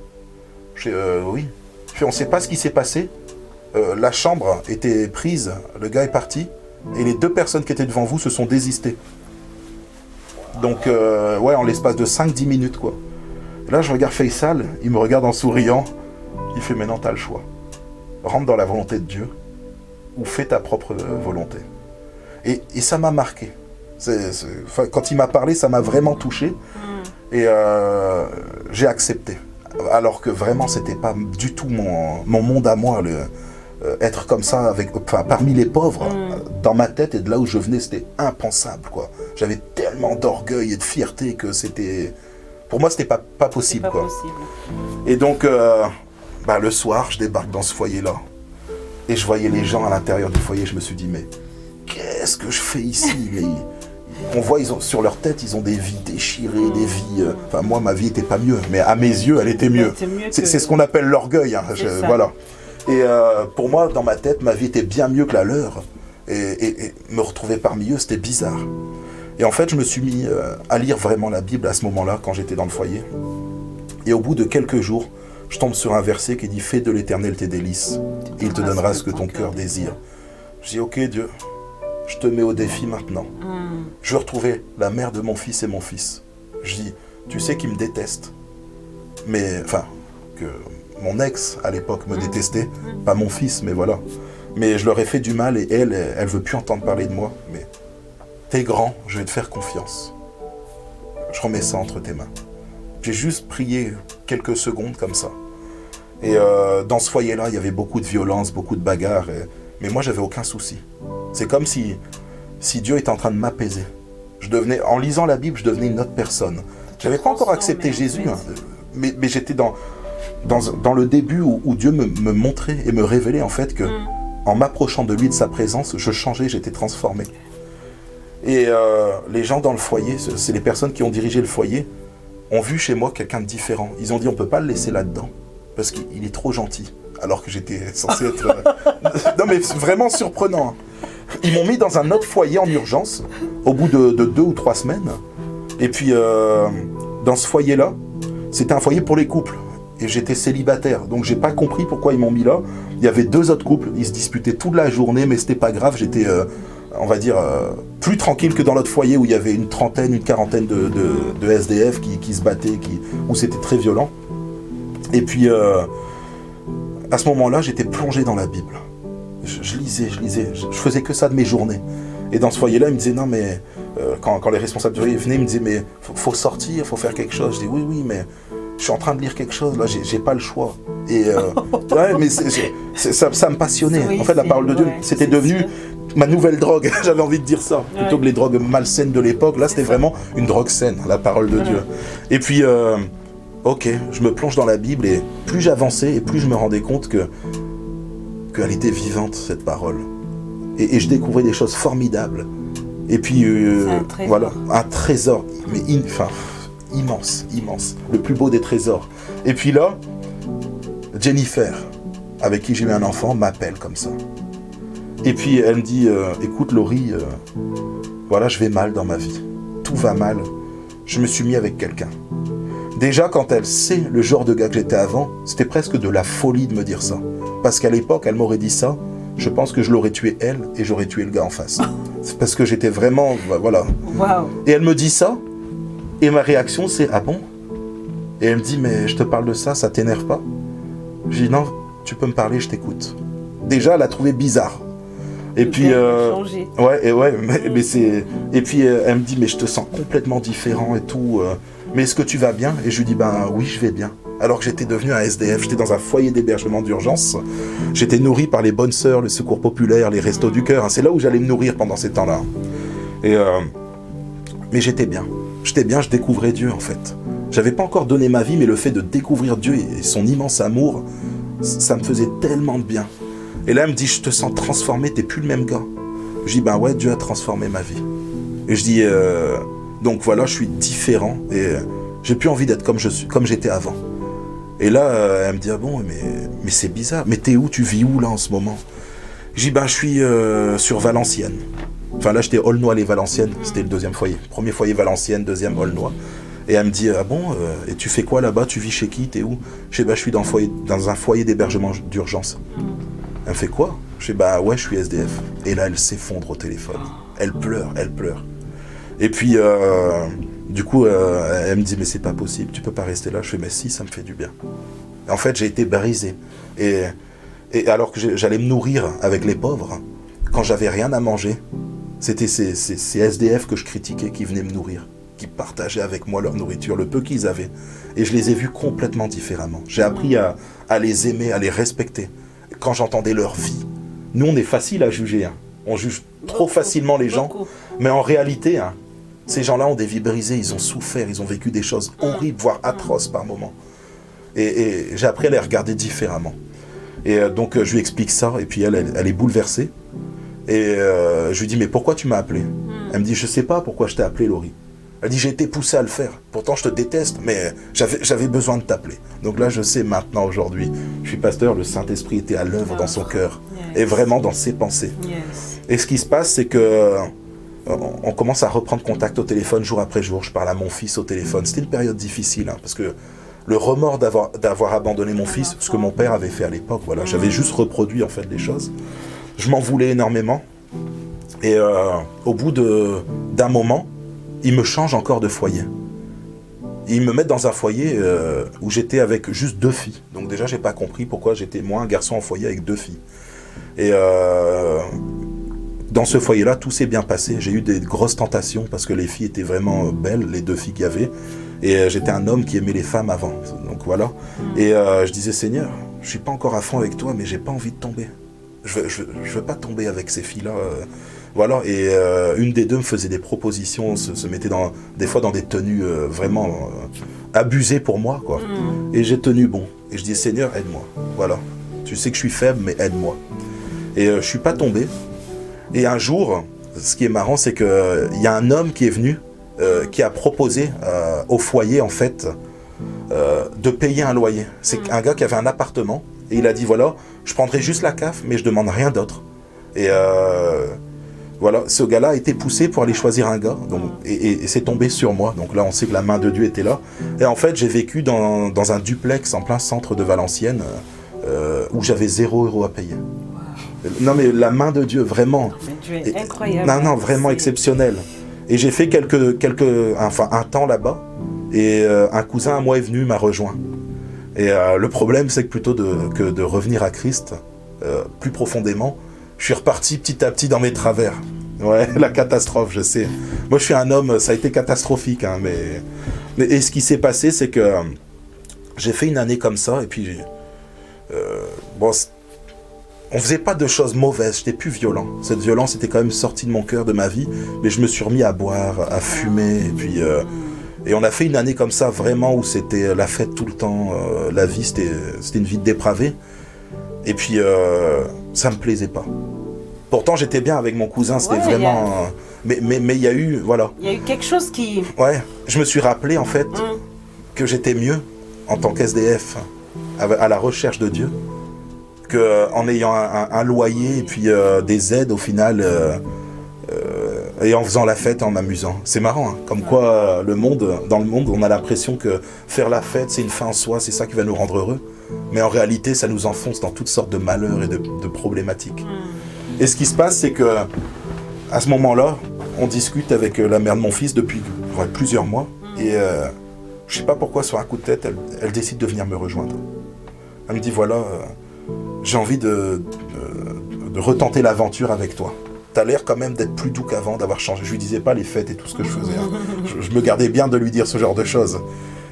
Je dis, oui. Je fais, on ne sait pas ce qui s'est passé. La chambre était prise, le gars est parti, et les 2 personnes qui étaient devant vous se sont désistées. Donc, en l'espace de 5-10 minutes, quoi. Et là, je regarde Faisal, il me regarde en souriant, il fait, mais non, t'as le choix. Rentre dans la volonté de Dieu, ou fais ta propre volonté. Et ça m'a marqué. Quand il m'a parlé, ça m'a vraiment touché, et j'ai accepté. Alors que vraiment, c'était pas du tout mon monde à moi, être comme ça, parmi les pauvres, dans ma tête et de là où je venais, c'était impensable, quoi. J'avais tellement d'orgueil et de fierté que c'était... Pour moi, c'était pas possible, quoi. Et donc, le soir, je débarque dans ce foyer-là. Et je voyais les gens à l'intérieur du foyer, je me suis dit, mais qu'est-ce que je fais ici? On voit, sur leur tête, ils ont des vies déchirées, des vies... moi, ma vie n'était pas mieux, mais à mes yeux, elle était mieux. C'est ce qu'on appelle l'orgueil, voilà. Et pour moi, dans ma tête, ma vie était bien mieux que la leur. Et me retrouver parmi eux, c'était bizarre. Et en fait, je me suis mis à lire vraiment la Bible à ce moment-là, quand j'étais dans le foyer. Et au bout de quelques jours, je tombe sur un verset qui dit « Fais de l'Éternel tes délices, et il te donnera ce que ton cœur désire. » Je dis « Ok, Dieu, je te mets au défi maintenant. Je veux retrouver la mère de mon fils et mon fils. » Je dis « Tu sais qu'ils me détestent. » Mais, que mon ex, à l'époque, me détestait. Pas mon fils, mais voilà. Mais je leur ai fait du mal, et elle veut plus entendre parler de moi. Mais t'es grand, je vais te faire confiance. Je remets ça entre tes mains. J'ai juste prié quelques secondes comme ça. Et dans ce foyer-là, il y avait beaucoup de violence, beaucoup de bagarres. Mais moi, j'avais aucun souci. C'est comme si Dieu était en train de m'apaiser. En lisant la Bible, je devenais une autre personne. Je n'avais pas encore accepté Jésus, mais j'étais dans le début où Dieu me montrait et me révélait en fait que, en m'approchant de lui, de sa présence, je changeais, j'étais transformé. Et les gens dans le foyer, c'est les personnes qui ont dirigé le foyer, ont vu chez moi quelqu'un de différent. Ils ont dit, on ne peut pas le laisser là-dedans, parce qu'il est trop gentil. Alors que j'étais censé être... Non mais c'est vraiment surprenant. Ils m'ont mis dans un autre foyer en urgence, au bout de 2 ou 3 semaines. Et puis, dans ce foyer-là, c'était un foyer pour les couples. Et j'étais célibataire, donc j'ai pas compris pourquoi ils m'ont mis là. Il y avait 2 autres couples, ils se disputaient toute la journée, mais c'était pas grave. J'étais, on va dire, plus tranquille que dans l'autre foyer où il y avait une quarantaine de SDF qui se battaient, où c'était très violent. Et puis, à ce moment-là, j'étais plongé dans la Bible. Je lisais, je faisais que ça de mes journées. Et dans ce foyer-là, ils me disaient, non mais, quand les responsables du foyer venaient, ils me disaient, mais faut sortir, faut faire quelque chose. Je dis, oui, mais je suis en train de lire quelque chose, là, j'ai pas le choix. Et ouais, mais ça me passionnait. Oui, en fait, la parole de Dieu, c'était devenu sûr. ma nouvelle drogue, j'avais envie de dire ça. Plutôt que les drogues malsaines de l'époque, là, c'était vraiment une drogue saine, la parole de Dieu. Et puis, ok, je me plonge dans la Bible, et plus j'avançais, et plus je me rendais compte qu'elle était vivante, cette parole. Et je découvrais des choses formidables. Et puis, voilà, un trésor, mais immense, immense. Le plus beau des trésors. Et puis là, Jennifer, avec qui j'ai eu un enfant, m'appelle comme ça. Et puis elle me dit, écoute Laurie, voilà, je vais mal dans ma vie. Tout va mal. Je me suis mis avec quelqu'un. Déjà, quand elle sait le genre de gars que j'étais avant, c'était presque de la folie de me dire ça. Parce qu'à l'époque, elle m'aurait dit ça, je pense que je l'aurais tué elle et j'aurais tué le gars en face. C'est parce que j'étais vraiment, voilà. Wow. Et elle me dit ça, et ma réaction c'est, ah bon? Et elle me dit, mais je te parle de ça, ça t'énerve pas? Je dis, non, tu peux me parler, je t'écoute. Déjà, elle a trouvé bizarre. Et puis, mais c'est... Et puis, elle me dit, mais je te sens complètement différent et tout. Mais est-ce que tu vas bien? Et je lui dis, ben oui, je vais bien. Alors que j'étais devenu un SDF, j'étais dans un foyer d'hébergement d'urgence. J'étais nourri par les bonnes sœurs, le secours populaire, les restos du cœur. C'est là où j'allais me nourrir pendant ces temps-là. Et mais j'étais bien. J'étais bien, je découvrais Dieu en fait. J'avais pas encore donné ma vie, mais le fait de découvrir Dieu et son immense amour, ça me faisait tellement de bien. Et là, elle me dit, je te sens transformé, t'es plus le même gars. Je dis, ben ouais, Dieu a transformé ma vie. Et je dis, donc voilà, je suis différent et j'ai plus envie d'être comme j'étais avant. Et là, elle me dit, ah bon, mais c'est bizarre. Mais t'es où? Tu vis où là en ce moment? Je dis, ben je suis sur Valenciennes. Enfin là, j'étais Aulnois-les-Valenciennes, c'était le deuxième foyer. Premier foyer Valenciennes, deuxième Aulnois. Et elle me dit, ah bon, et tu fais quoi là-bas? Tu vis chez qui? T'es où? Je dis, bah, je suis dans un foyer d'hébergement d'urgence. Elle me fait quoi? Je dis, bah ouais, je suis SDF. Et là, elle s'effondre au téléphone. Elle pleure. Et puis, du coup, elle me dit, mais c'est pas possible, tu peux pas rester là. Je fais, mais si, ça me fait du bien. Et en fait, j'ai été brisé. Et alors que j'allais me nourrir avec les pauvres, quand j'avais rien à manger, c'était ces SDF que je critiquais qui venaient me nourrir, qui partageaient avec moi leur nourriture, le peu qu'ils avaient. Et je les ai vus complètement différemment. J'ai appris à les aimer, à les respecter. Quand j'entendais leur vie, nous on est facile à juger. Hein. On juge trop facilement les gens. Mais en réalité, hein, ces gens-là ont des vies brisées, ils ont souffert, ils ont vécu des choses horribles, voire atroces par moments. Et j'ai appris à les regarder différemment. Et donc je lui explique ça, et puis elle est bouleversée. Et je lui dis, mais pourquoi tu m'as appelé? Elle me dit, je sais pas pourquoi je t'ai appelé, Laurie. Elle dit, j'ai été poussée à le faire. Pourtant, je te déteste, mais j'avais besoin de t'appeler. Donc là, je sais maintenant, aujourd'hui, je suis pasteur, le Saint-Esprit était à l'œuvre dans son cœur. Yes. Et vraiment dans ses pensées. Yes. Et ce qui se passe, c'est que on commence à reprendre contact au téléphone jour après jour. Je parle à mon fils au téléphone. C'était une période difficile, hein, parce que le remords d'avoir abandonné mon fils, ce que mon père avait fait à l'époque, voilà, j'avais juste reproduit en fait les choses. Je m'en voulais énormément. Et au bout d'un moment, ils me changent encore de foyer. Ils me mettent dans un foyer où j'étais avec juste 2 filles. Donc déjà, j'ai pas compris pourquoi j'étais moi un garçon en foyer avec 2 filles. Et dans ce foyer-là, tout s'est bien passé. J'ai eu des grosses tentations parce que les filles étaient vraiment belles, les 2 filles qu'il y avait. Et j'étais un homme qui aimait les femmes avant. Donc voilà. Et je disais, Seigneur, je suis pas encore à fond avec toi, mais j'ai pas envie de tomber. Je veux pas tomber avec ces filles-là. Voilà, et une des 2 me faisait des propositions, se mettait des fois dans des tenues vraiment abusées pour moi, quoi. Et j'ai tenu bon. Et je dis, Seigneur, aide-moi. Voilà. Tu sais que je suis faible, mais aide-moi. Et je suis pas tombé. Et un jour, ce qui est marrant, c'est qu'il y a un homme qui est venu, qui a proposé au foyer, en fait, de payer un loyer. C'est un gars qui avait un appartement, et il a dit, voilà, je prendrai juste la CAF, mais je demande rien d'autre. Et voilà, ce gars-là a été poussé pour aller choisir un gars, donc, et c'est tombé sur moi. Donc là, on sait que la main de Dieu était là. Et en fait, j'ai vécu dans un duplex en plein centre de Valenciennes, où j'avais 0 € à payer. Non, mais la main de Dieu, vraiment. Mais Dieu est incroyable. Non, vraiment exceptionnel. Et j'ai fait un temps là-bas, et un cousin à moi est venu, m'a rejoint. Et le problème, c'est que plutôt que de revenir à Christ, plus profondément, je suis reparti petit à petit dans mes travers. Ouais, la catastrophe, je sais. Moi, je suis un homme, ça a été catastrophique, hein, mais et ce qui s'est passé, c'est que j'ai fait une année comme ça, et puis... bon, on faisait pas de choses mauvaises, j'étais plus violent. Cette violence était quand même sortie de mon cœur, de ma vie, mais je me suis remis à boire, à fumer, et puis... et on a fait une année comme ça, vraiment, où c'était la fête tout le temps, la vie, c'était une vie de dépravé. Et puis, ça me plaisait pas. Pourtant, j'étais bien avec mon cousin, c'était vraiment... Mais il y a eu, voilà. Il y a eu quelque chose qui... Ouais, je me suis rappelé, en fait, que j'étais mieux en tant qu'SDF, à la recherche de Dieu, qu'en ayant un loyer et puis des aides, au final, et en faisant la fête, en m'amusant. C'est marrant, hein, comme quoi, dans le monde, on a l'impression que faire la fête, c'est une fin en soi, c'est ça qui va nous rendre heureux. Mais en réalité, ça nous enfonce dans toutes sortes de malheurs et de problématiques. Et ce qui se passe, c'est que à ce moment-là, on discute avec la mère de mon fils depuis plusieurs mois. Et je sais pas pourquoi, sur un coup de tête, elle décide de venir me rejoindre. Elle me dit, voilà, j'ai envie de retenter l'aventure avec toi. T'as l'air quand même d'être plus doux qu'avant, d'avoir changé. Je lui disais pas les fêtes et tout ce que je faisais. Hein. Je me gardais bien de lui dire ce genre de choses.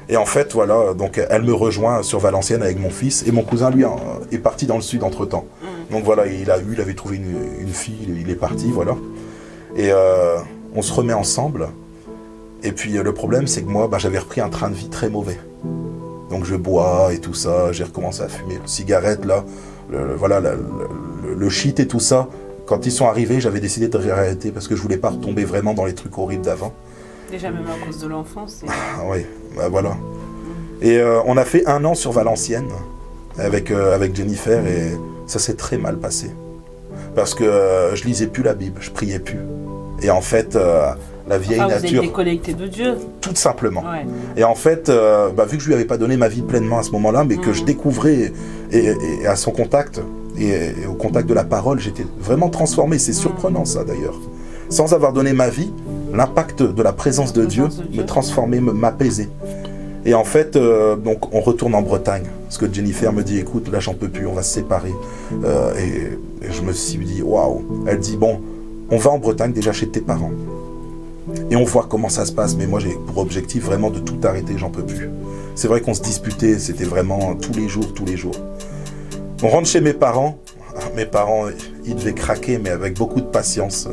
Et en fait, voilà, donc elle me rejoint sur Valenciennes avec mon fils. Et mon cousin, lui, est parti dans le sud entre-temps. Donc voilà, il avait trouvé une fille, il est parti, voilà. Et on se remet ensemble. Et puis le problème, c'est que moi, j'avais repris un train de vie très mauvais. Donc je bois et tout ça, j'ai recommencé à fumer. Cigarette, là, le shit et tout ça. Quand ils sont arrivés, j'avais décidé de réarrêter parce que je voulais pas retomber vraiment dans les trucs horribles d'avant. Déjà, même à cause de l'enfance. Ah oui, voilà. Et on a fait 1 an sur Valenciennes avec Jennifer et ça s'est très mal passé. Parce que je lisais plus la Bible, je priais plus. Et en fait, la vieille nature... Vous êtes déconnecté de Dieu. Tout simplement. Ouais. Et en fait, vu que je lui avais pas donné ma vie pleinement à ce moment-là, mais que je découvrais et à son contact, et au contact de la parole, j'étais vraiment transformé. C'est surprenant ça d'ailleurs. Sans avoir donné ma vie, l'impact de la présence de Dieu me transformait, m'apaisait. Et en fait, donc on retourne en Bretagne. Parce que Jennifer me dit, écoute, là j'en peux plus, on va se séparer. Et je me suis dit, waouh. Elle dit, bon, on va en Bretagne déjà chez tes parents. Et on voit comment ça se passe. Mais moi j'ai pour objectif vraiment de tout arrêter, j'en peux plus. C'est vrai qu'on se disputait, c'était vraiment tous les jours. On rentre chez mes parents, ils devaient craquer, mais avec beaucoup de patience.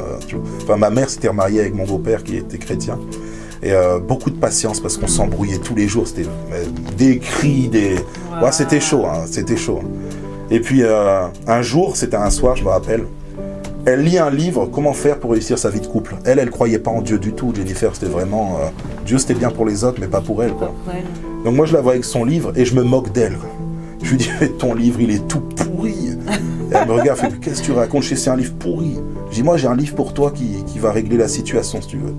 Enfin, ma mère s'était remariée avec mon beau-père qui était chrétien. Et beaucoup de patience parce qu'on s'embrouillait tous les jours. C'était des cris, wow. Ouais, c'était chaud, hein, c'était chaud. Et puis un jour, c'était un soir, je me rappelle, elle lit un livre, comment faire pour réussir sa vie de couple. Elle croyait pas en Dieu du tout. Jennifer, c'était vraiment... Dieu, c'était bien pour les autres, mais pas pour elle, quoi. Donc moi, je la vois avec son livre et je me moque d'elle. Je lui dis, ton livre, il est tout pourri. Et elle me regarde, elle fait, qu'est-ce que tu racontes? C'est un livre pourri. Je dis, moi, j'ai un livre pour toi qui va régler la situation, si tu veux.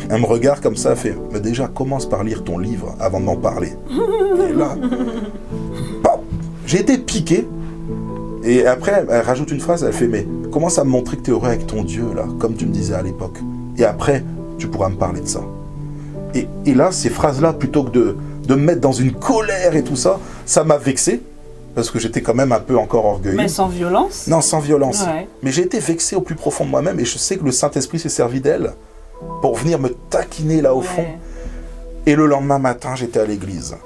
Elle me regarde comme ça, elle fait, mais déjà, commence par lire ton livre avant de m'en parler. Et là, j'ai été piqué. Et après, elle rajoute une phrase, elle fait, mais commence à me montrer que tu es heureux avec ton Dieu, là, comme tu me disais à l'époque. Et après, tu pourras me parler de ça. Et là, ces phrases-là, plutôt que de me mettre dans une colère et tout ça, ça m'a vexé, parce que j'étais quand même un peu encore orgueilleux. Mais sans violence. Non, sans violence. Ouais. Mais j'ai été vexé au plus profond de moi-même, et je sais que le Saint-Esprit s'est servi d'elle pour venir me taquiner là au fond. Et le lendemain matin, j'étais à l'église.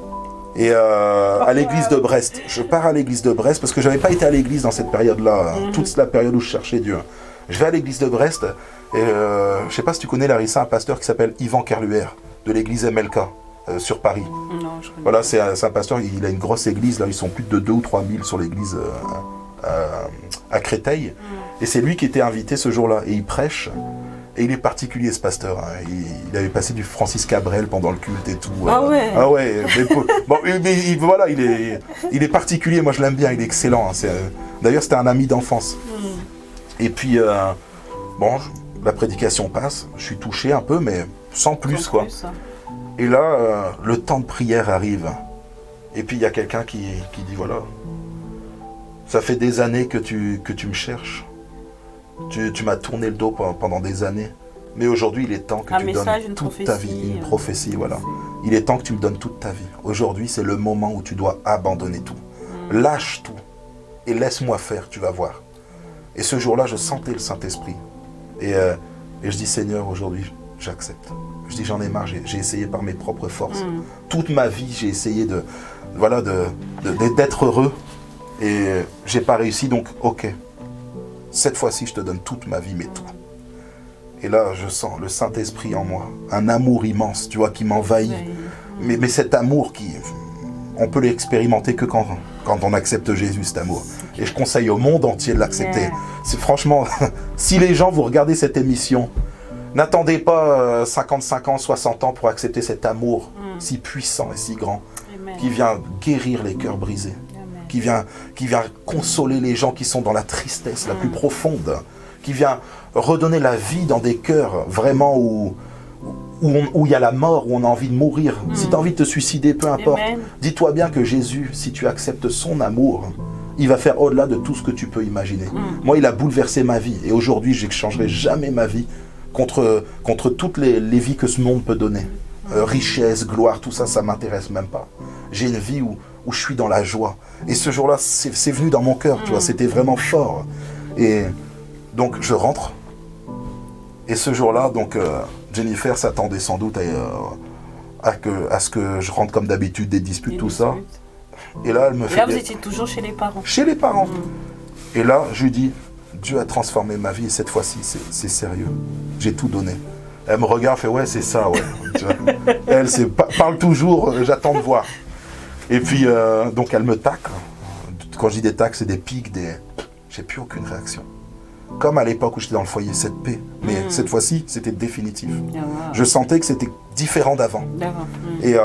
Et à l'église de Brest. Je pars à l'église de Brest, parce que je n'avais pas été à l'église dans cette période-là, toute la période où je cherchais Dieu. Je vais à l'église de Brest, et je ne sais pas si tu connais, Larissa, un pasteur qui s'appelle Yvan Kerluer, de l'église MLK. Sur Paris. Non, je connais. Voilà, c'est un pasteur, il a une grosse église, là, ils sont plus de 2 ou 3 000 sur l'église à Créteil. Et c'est lui qui était invité ce jour-là, et il prêche, et il est particulier ce pasteur. Hein. Il avait passé du Francis Cabrel pendant le culte et tout. Ah ouais. Ah ouais. Mais voilà, il est particulier, moi je l'aime bien, il est excellent. Hein. D'ailleurs, c'était un ami d'enfance. Et puis, la prédication passe, je suis touché un peu, mais sans plus, quoi. Et là, le temps de prière arrive. Et puis il y a quelqu'un qui dit, voilà, ça fait des années que tu me cherches. Tu m'as tourné le dos pendant des années. Mais aujourd'hui, il est temps que tu donnes toute ta vie. Une prophétie, voilà. Il est temps que tu me donnes toute ta vie. Aujourd'hui, c'est le moment où tu dois abandonner tout. Lâche tout. Et laisse-moi faire, tu vas voir. Et ce jour-là, je sentais le Saint-Esprit. Et je dis, Seigneur, aujourd'hui, j'accepte. Je dis, j'en ai marre, j'ai essayé par mes propres forces. Toute ma vie, j'ai essayé voilà, d'être heureux. Et j'ai pas réussi, donc ok. Cette fois-ci, je te donne toute ma vie, mais tout. Et là, je sens le Saint-Esprit en moi, un amour immense, tu vois, qui m'envahit. Mais cet amour on peut l'expérimenter que quand on accepte Jésus, cet amour. Et je conseille au monde entier de l'accepter. Yeah. C'est franchement, si les gens, vous regardez cette émission, n'attendez pas 55 ans, 60 ans pour accepter cet amour si puissant et si grand, Amen. qui vient guérir les cœurs brisés, Amen. qui vient consoler les gens qui sont dans la tristesse la plus profonde, qui vient redonner la vie dans des cœurs vraiment où il y a la mort, où on a envie de mourir. Si tu as envie de te suicider, peu importe, Amen. dis-toi bien que Jésus, si tu acceptes son amour, il va faire au-delà de tout ce que tu peux imaginer. Moi, il a bouleversé ma vie. Et aujourd'hui, je n'échangerai jamais ma vie contre toutes les vies que ce monde peut donner. Richesse, gloire, tout ça, ça ne m'intéresse même pas. J'ai une vie où je suis dans la joie. Et ce jour-là, c'est venu dans mon cœur, tu vois, c'était vraiment fort. Et donc, je rentre. Et ce jour-là, donc, Jennifer s'attendait sans doute à ce que je rentre comme d'habitude, des disputes, tout ça. Et là, elle me fait... Là, vous étiez toujours chez les parents. Chez les parents. Et là, je lui dis, Dieu a transformé ma vie et cette fois-ci, c'est sérieux. J'ai tout donné. Elle me regarde, fait, ouais, c'est ça, ouais. Tu vois. Elle, parle toujours, j'attends de voir. Et puis, donc, elle me tacle. Quand je dis des tacles, c'est des pics, j'ai plus aucune réaction. Comme à l'époque où j'étais dans le foyer 7P. Mais cette fois-ci, c'était définitif. Ah, wow. Je sentais que c'était différent d'avant. Et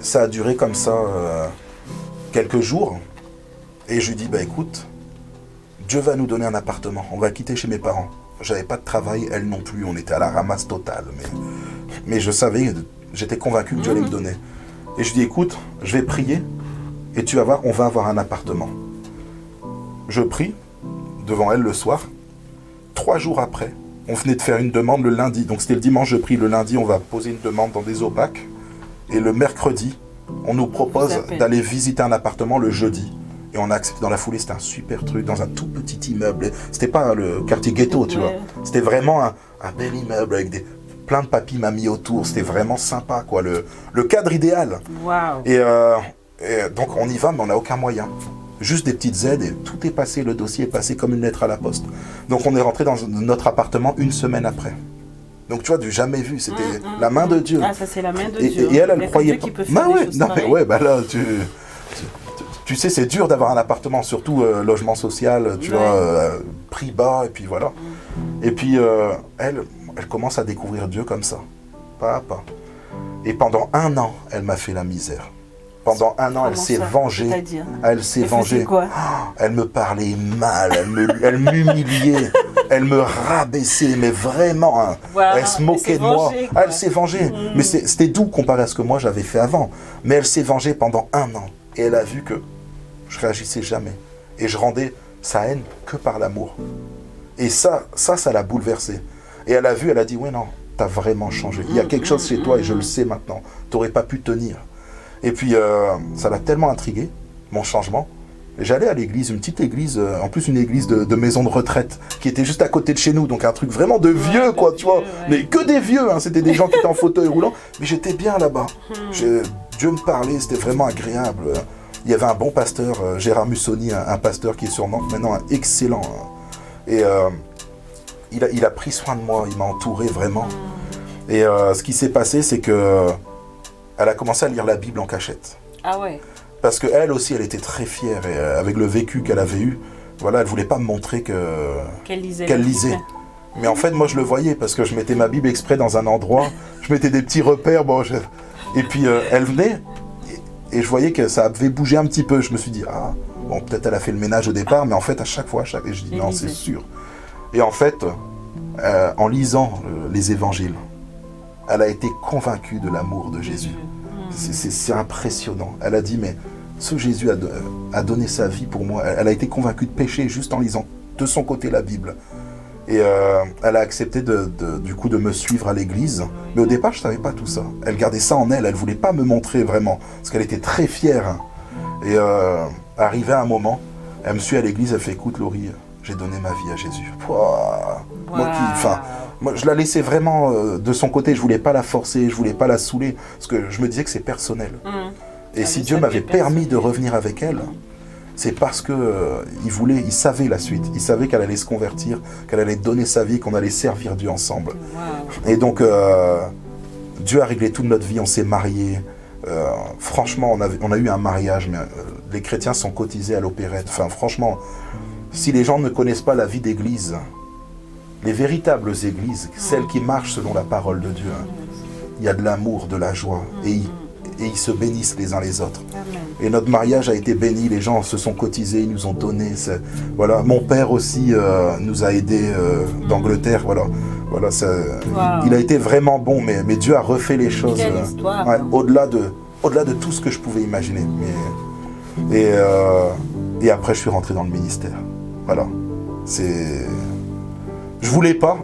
ça a duré comme ça quelques jours. Et je lui dis, bah écoute, Dieu va nous donner un appartement. On va quitter chez mes parents. J'avais pas de travail, elle non plus. On était à la ramasse totale. Mais je savais, j'étais convaincu que Dieu allait me donner. Et je lui dis, écoute, je vais prier. Et tu vas voir, on va avoir un appartement. Je prie devant elle le soir. 3 jours après, on venait de faire une demande le lundi. Donc c'était le dimanche, je prie. Le lundi, on va poser une demande dans des opaques. Et le mercredi, on nous propose d'aller visiter un appartement le jeudi. Et on a accepté dans la foulée, c'était un super truc, dans un tout petit immeuble. C'était pas le quartier ghetto, tu vois. C'était vraiment un bel immeuble avec plein de papis mamies autour. C'était vraiment sympa, quoi. Le cadre idéal. Wow. Et donc on y va, mais on n'a aucun moyen. Juste des petites aides et tout est passé, le dossier est passé comme une lettre à la poste. Donc on est rentré dans notre appartement 1 semaine après. Donc tu vois, du jamais vu, c'était la main de Dieu. Ah, ça c'est la main de Dieu. Et elle croyait pas. Qui peut faire des choses pareilles. Ouais, bah là, tu sais, c'est dur d'avoir un appartement, surtout logement social, tu vois, prix bas, et puis voilà. Et puis elle commence à découvrir Dieu comme ça, pas à pas. Et pendant 1 an, elle m'a fait la misère. Pendant 1 an, elle s'est vengée. C'est-à-dire, elle s'est vengée. Quoi elle me parlait mal, elle m'humiliait, elle me rabaissait, mais vraiment, hein, elle se moquait de moi. Elle s'est vengée. Mais c'était doux comparé à ce que moi j'avais fait avant. Mais elle s'est vengée pendant 1 an. Et elle a vu que je réagissais jamais. Et je rendais sa haine que par l'amour. Et ça l'a bouleversée. Et elle a vu, elle a dit, ouais non, t'as vraiment changé. Il y a quelque chose chez toi et je le sais maintenant. T'aurais pas pu tenir. Et puis, ça l'a tellement intrigué, mon changement. J'allais à l'église, une petite église, en plus une église de maison de retraite, qui était juste à côté de chez nous, donc un truc vraiment de vieux, quoi, tu vois. Mais que des vieux, hein, c'était des gens qui étaient en fauteuil roulant. Mais j'étais bien là-bas. Dieu me parlait, c'était vraiment agréable. Il y avait un bon pasteur, Gérard Mussoni, un pasteur qui est sur Nantes, maintenant un excellent. Et il a pris soin de moi, il m'a entouré vraiment. Et ce qui s'est passé, c'est que elle a commencé à lire la Bible en cachette. Ah ouais. Parce qu'elle aussi, elle était très fière, et avec le vécu qu'elle avait eu, voilà, elle ne voulait pas me montrer qu'elle lisait. Mais en fait, moi, je le voyais, parce que je mettais ma Bible exprès dans un endroit, je mettais des petits repères, et puis elle venait, et je voyais que ça avait bougé un petit peu. Je me suis dit, ah, bon, peut-être elle a fait le ménage au départ, mais en fait, à chaque fois, et je dis, non, c'est sûr. Et en fait, en lisant les évangiles, elle a été convaincue de l'amour de Jésus. C'est impressionnant. Elle a dit, mais ce Jésus a donné sa vie pour moi. Elle a été convaincue de pécher juste en lisant de son côté la Bible. Et elle a accepté du coup de me suivre à l'église. Mais au départ, je ne savais pas tout ça. Elle gardait ça en elle. Elle ne voulait pas me montrer vraiment. Parce qu'elle était très fière. Et arrivé à un moment, elle me suit à l'église. Elle fait, écoute Laurie, j'ai donné ma vie à Jésus. Pouah, moi, je la laissais vraiment de son côté. Je ne voulais pas la forcer. Je ne voulais pas la saouler. Parce que je me disais que c'est personnel. Et si Dieu m'avait permis de revenir avec elle, c'est parce que il savait la suite. Il savait qu'elle allait se convertir, qu'elle allait donner sa vie, qu'on allait servir Dieu ensemble. Wow. Et donc, Dieu a réglé toute notre vie, on s'est mariés. Franchement, on a eu un mariage, mais les chrétiens sont cotisés à l'opérette. Enfin, franchement, si les gens ne connaissent pas la vie d'église, les véritables églises, celles qui marchent selon la parole de Dieu, il y a de l'amour, de la joie, et ils se bénissent les uns les autres. Amen. Et notre mariage a été béni, les gens se sont cotisés, ils nous ont donné. Voilà. Mon père aussi nous a aidés d'Angleterre. Voilà, wow. Il a été vraiment bon, mais Dieu a refait les choses au-delà de tout ce que je pouvais imaginer. Et après, je suis rentré dans le ministère. Voilà. Je voulais pas,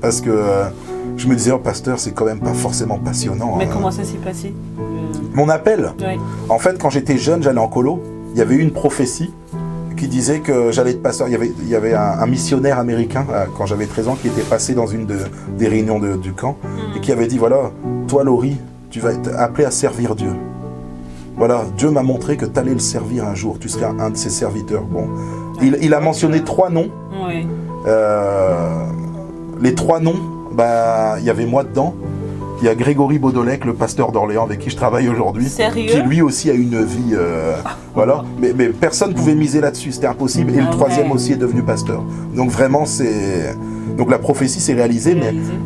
parce que je me disais, oh pasteur, c'est quand même pas forcément passionnant. Mais comment ça s'est passé ? Mon appel, oui. En fait, quand j'étais jeune, j'allais en colo, il y avait eu une prophétie qui disait que j'allais être pasteur. Il y avait un missionnaire américain, quand j'avais 13 ans, qui était passé dans une des réunions du camp, et qui avait dit, voilà, toi Laurie, tu vas être appelé à servir Dieu. Voilà, Dieu m'a montré que tu allais le servir un jour, tu serais un de ses serviteurs. Bon, il a mentionné 3 noms. Oui. Les 3 noms, il y avait moi dedans. Il y a Grégory Baudolec, le pasteur d'Orléans avec qui je travaille aujourd'hui, qui lui aussi a une vie, voilà. Mais personne ne pouvait miser là-dessus, c'était impossible. Et le 3e aussi est devenu pasteur. Donc vraiment, donc la prophétie s'est réalisée.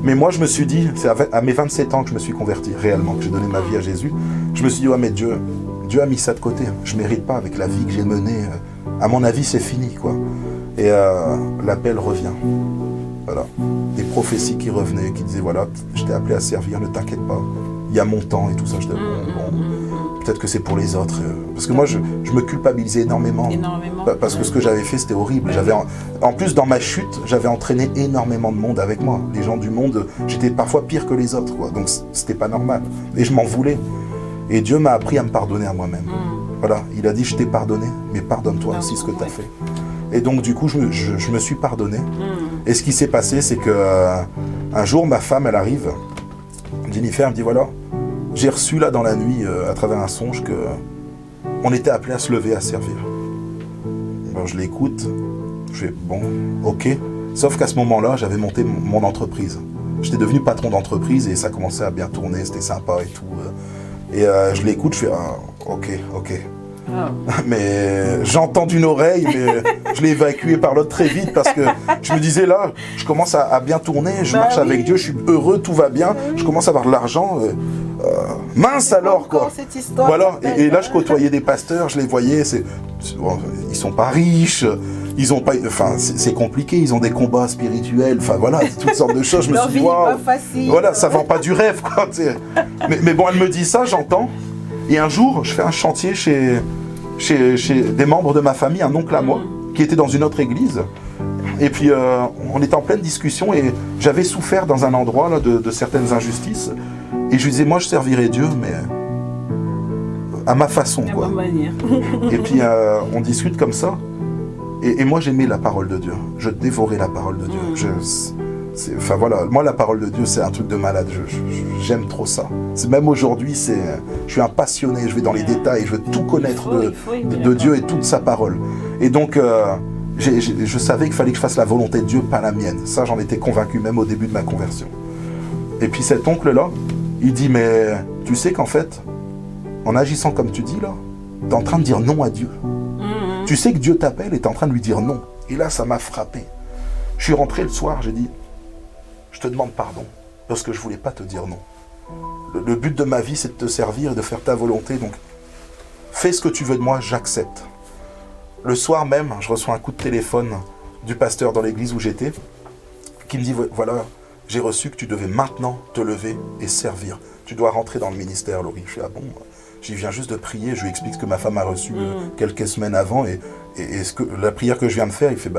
Mais moi, je me suis dit, c'est à mes 27 ans que je me suis converti réellement, que j'ai donné ma vie à Jésus. Je me suis dit, ouais, mais Dieu a mis ça de côté. Je mérite pas avec la vie que j'ai menée. À mon avis, c'est fini, quoi. Et l'appel revient. Voilà. Des prophéties qui revenaient, qui disaient, voilà, je t'ai appelé à servir, ne t'inquiète pas, il y a mon temps et tout ça. Je dis, peut-être que c'est pour les autres. Parce que moi, je me culpabilisais énormément. Parce que ce que j'avais fait, c'était horrible. En plus, dans ma chute, j'avais entraîné énormément de monde avec moi. Les gens du monde, j'étais parfois pire que les autres, quoi. Donc, c'était pas normal. Et je m'en voulais. Et Dieu m'a appris à me pardonner à moi-même. Voilà, il a dit, je t'ai pardonné, mais pardonne-toi aussi ce que tu as fait. Et donc, du coup, je me suis pardonné. Et ce qui s'est passé, c'est que un jour, ma femme, elle arrive, Jennifer, elle me dit, voilà, j'ai reçu là dans la nuit, à travers un songe, qu'on était appelé à se lever à servir. Alors, je l'écoute, je fais, bon, ok. Sauf qu'à ce moment-là, j'avais monté mon entreprise. J'étais devenu patron d'entreprise et ça commençait à bien tourner, c'était sympa et tout. Et je l'écoute, je fais, ok. Mais j'entends d'une oreille, mais je l'ai évacué par l'autre très vite parce que je me disais là, je commence à bien tourner, je marche avec Dieu, je suis heureux, tout va bien, je commence à avoir de l'argent, mince alors quoi. Voilà, et là je côtoyais des pasteurs, je les voyais, ils sont pas riches, ils ont pas, enfin c'est compliqué, ils ont des combats spirituels, enfin voilà, toutes sortes de choses. Je me suis dit, waouh, voilà, ça vend pas du rêve quoi. Mais bon, elle me dit ça, j'entends. Et un jour, je fais un chantier chez des membres de ma famille, un oncle à moi, qui était dans une autre église. Et puis, on était en pleine discussion et j'avais souffert dans un endroit là, de certaines injustices. Et je lui disais, moi, je servirai Dieu, mais à ma façon, quoi. Et puis, on discute comme ça. Et moi, j'aimais la parole de Dieu. Je dévorais la parole de Dieu. Enfin voilà, moi la parole de Dieu c'est un truc de malade, j'aime trop ça. Même aujourd'hui, je suis un passionné, je vais dans les détails, je veux tout connaître de Dieu et toute sa parole. Et donc je savais qu'il fallait que je fasse la volonté de Dieu, pas la mienne. Ça j'en étais convaincu même au début de ma conversion. Et puis cet oncle-là, il dit, mais tu sais qu'en fait, en agissant comme tu dis là, t'es en train de dire non à Dieu. Tu sais que Dieu t'appelle et t'es en train de lui dire non. Et là ça m'a frappé. Je suis rentré le soir, j'ai dit, je te demande pardon, parce que je ne voulais pas te dire non. Le but de ma vie, c'est de te servir et de faire ta volonté, donc fais ce que tu veux de moi, j'accepte. Le soir même, je reçois un coup de téléphone du pasteur dans l'église où j'étais, qui me dit, voilà, j'ai reçu que tu devais maintenant te lever et servir. Tu dois rentrer dans le ministère, Laurie. Je fais, ah bon, j'y viens juste de prier, je lui explique ce que ma femme a reçu quelques semaines avant, et la prière que je viens de faire, il fait,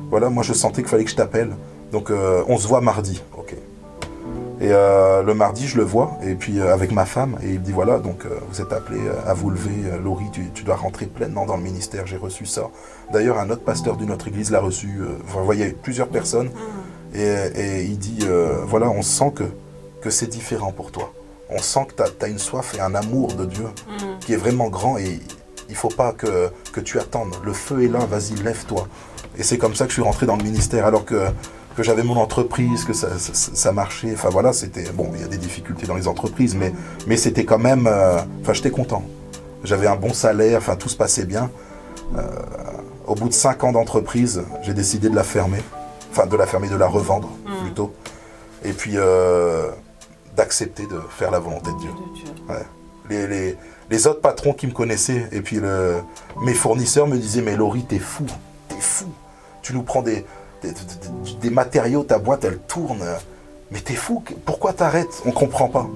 voilà, moi je sentais qu'il fallait que je t'appelle. Donc on se voit mardi, ok. Et le mardi je le vois, et puis avec ma femme, et il me dit voilà, donc vous êtes appelé à vous lever, Laurie, tu dois rentrer pleinement dans le ministère, j'ai reçu ça. D'ailleurs un autre pasteur d'une autre église l'a reçu, vous voyez, plusieurs personnes, et il dit voilà, on sent que c'est différent pour toi. on sent que tu as une soif et un amour de Dieu qui est vraiment grand et il ne faut pas que tu attendes. Le feu est là, vas-y, lève-toi. Et c'est comme ça que je suis rentré dans le ministère, alors que j'avais mon entreprise, que ça marchait. Enfin voilà, c'était... Bon, il y a des difficultés dans les entreprises, mais c'était quand même... Enfin, j'étais content. J'avais un bon salaire, enfin, tout se passait bien. Au bout de 5 ans d'entreprise, j'ai décidé de la fermer. Enfin, de la revendre, plutôt. Et puis, d'accepter de faire la volonté de Dieu. Ouais. Les autres patrons qui me connaissaient, et puis mes fournisseurs me disaient « Mais Laurie, t'es fou. Tu nous prends des matériaux, ta boîte, elle tourne. Mais t'es fou, pourquoi t'arrêtes? On comprend pas. »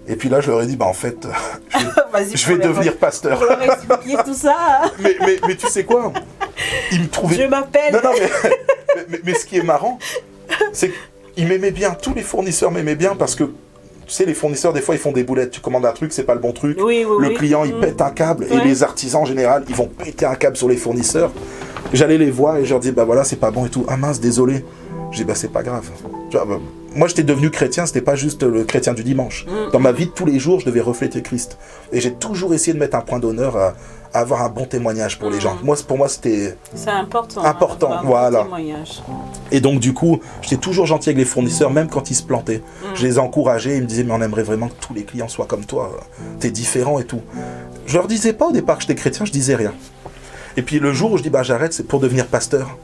Et puis là, je leur ai dit, en fait, je vais devenir pasteur. Pour leur expliquer tout ça. mais tu sais quoi? Ils me trouvaient... Je m'appelle. Non, mais ce qui est marrant, c'est qu'ils m'aimaient bien. Tous les fournisseurs m'aimaient bien parce que, tu sais, les fournisseurs, des fois, ils font des boulettes. Tu commandes un truc, c'est pas le bon truc. Le client, il pète un câble. Et les artisans, en général, ils vont péter un câble sur les fournisseurs. J'allais les voir et je leur dis, voilà, c'est pas bon et tout. Ah mince, désolé. Je dis, c'est pas grave. Tu vois, moi, j'étais devenu chrétien, c'était pas juste le chrétien du dimanche. Dans ma vie de tous les jours, je devais refléter Christ. Et j'ai toujours essayé de mettre un point d'honneur à avoir un bon témoignage pour les gens. Pour moi, c'était... C'est important. Important, voilà. Témoignage. Et donc, du coup, j'étais toujours gentil avec les fournisseurs, même quand ils se plantaient. Je les encourageais, ils me disaient, mais on aimerait vraiment que tous les clients soient comme toi. T'es différent et tout. Je leur disais pas au départ que j'étais chrétien, je disais rien. Et puis le jour où je dis, j'arrête, c'est pour devenir pasteur.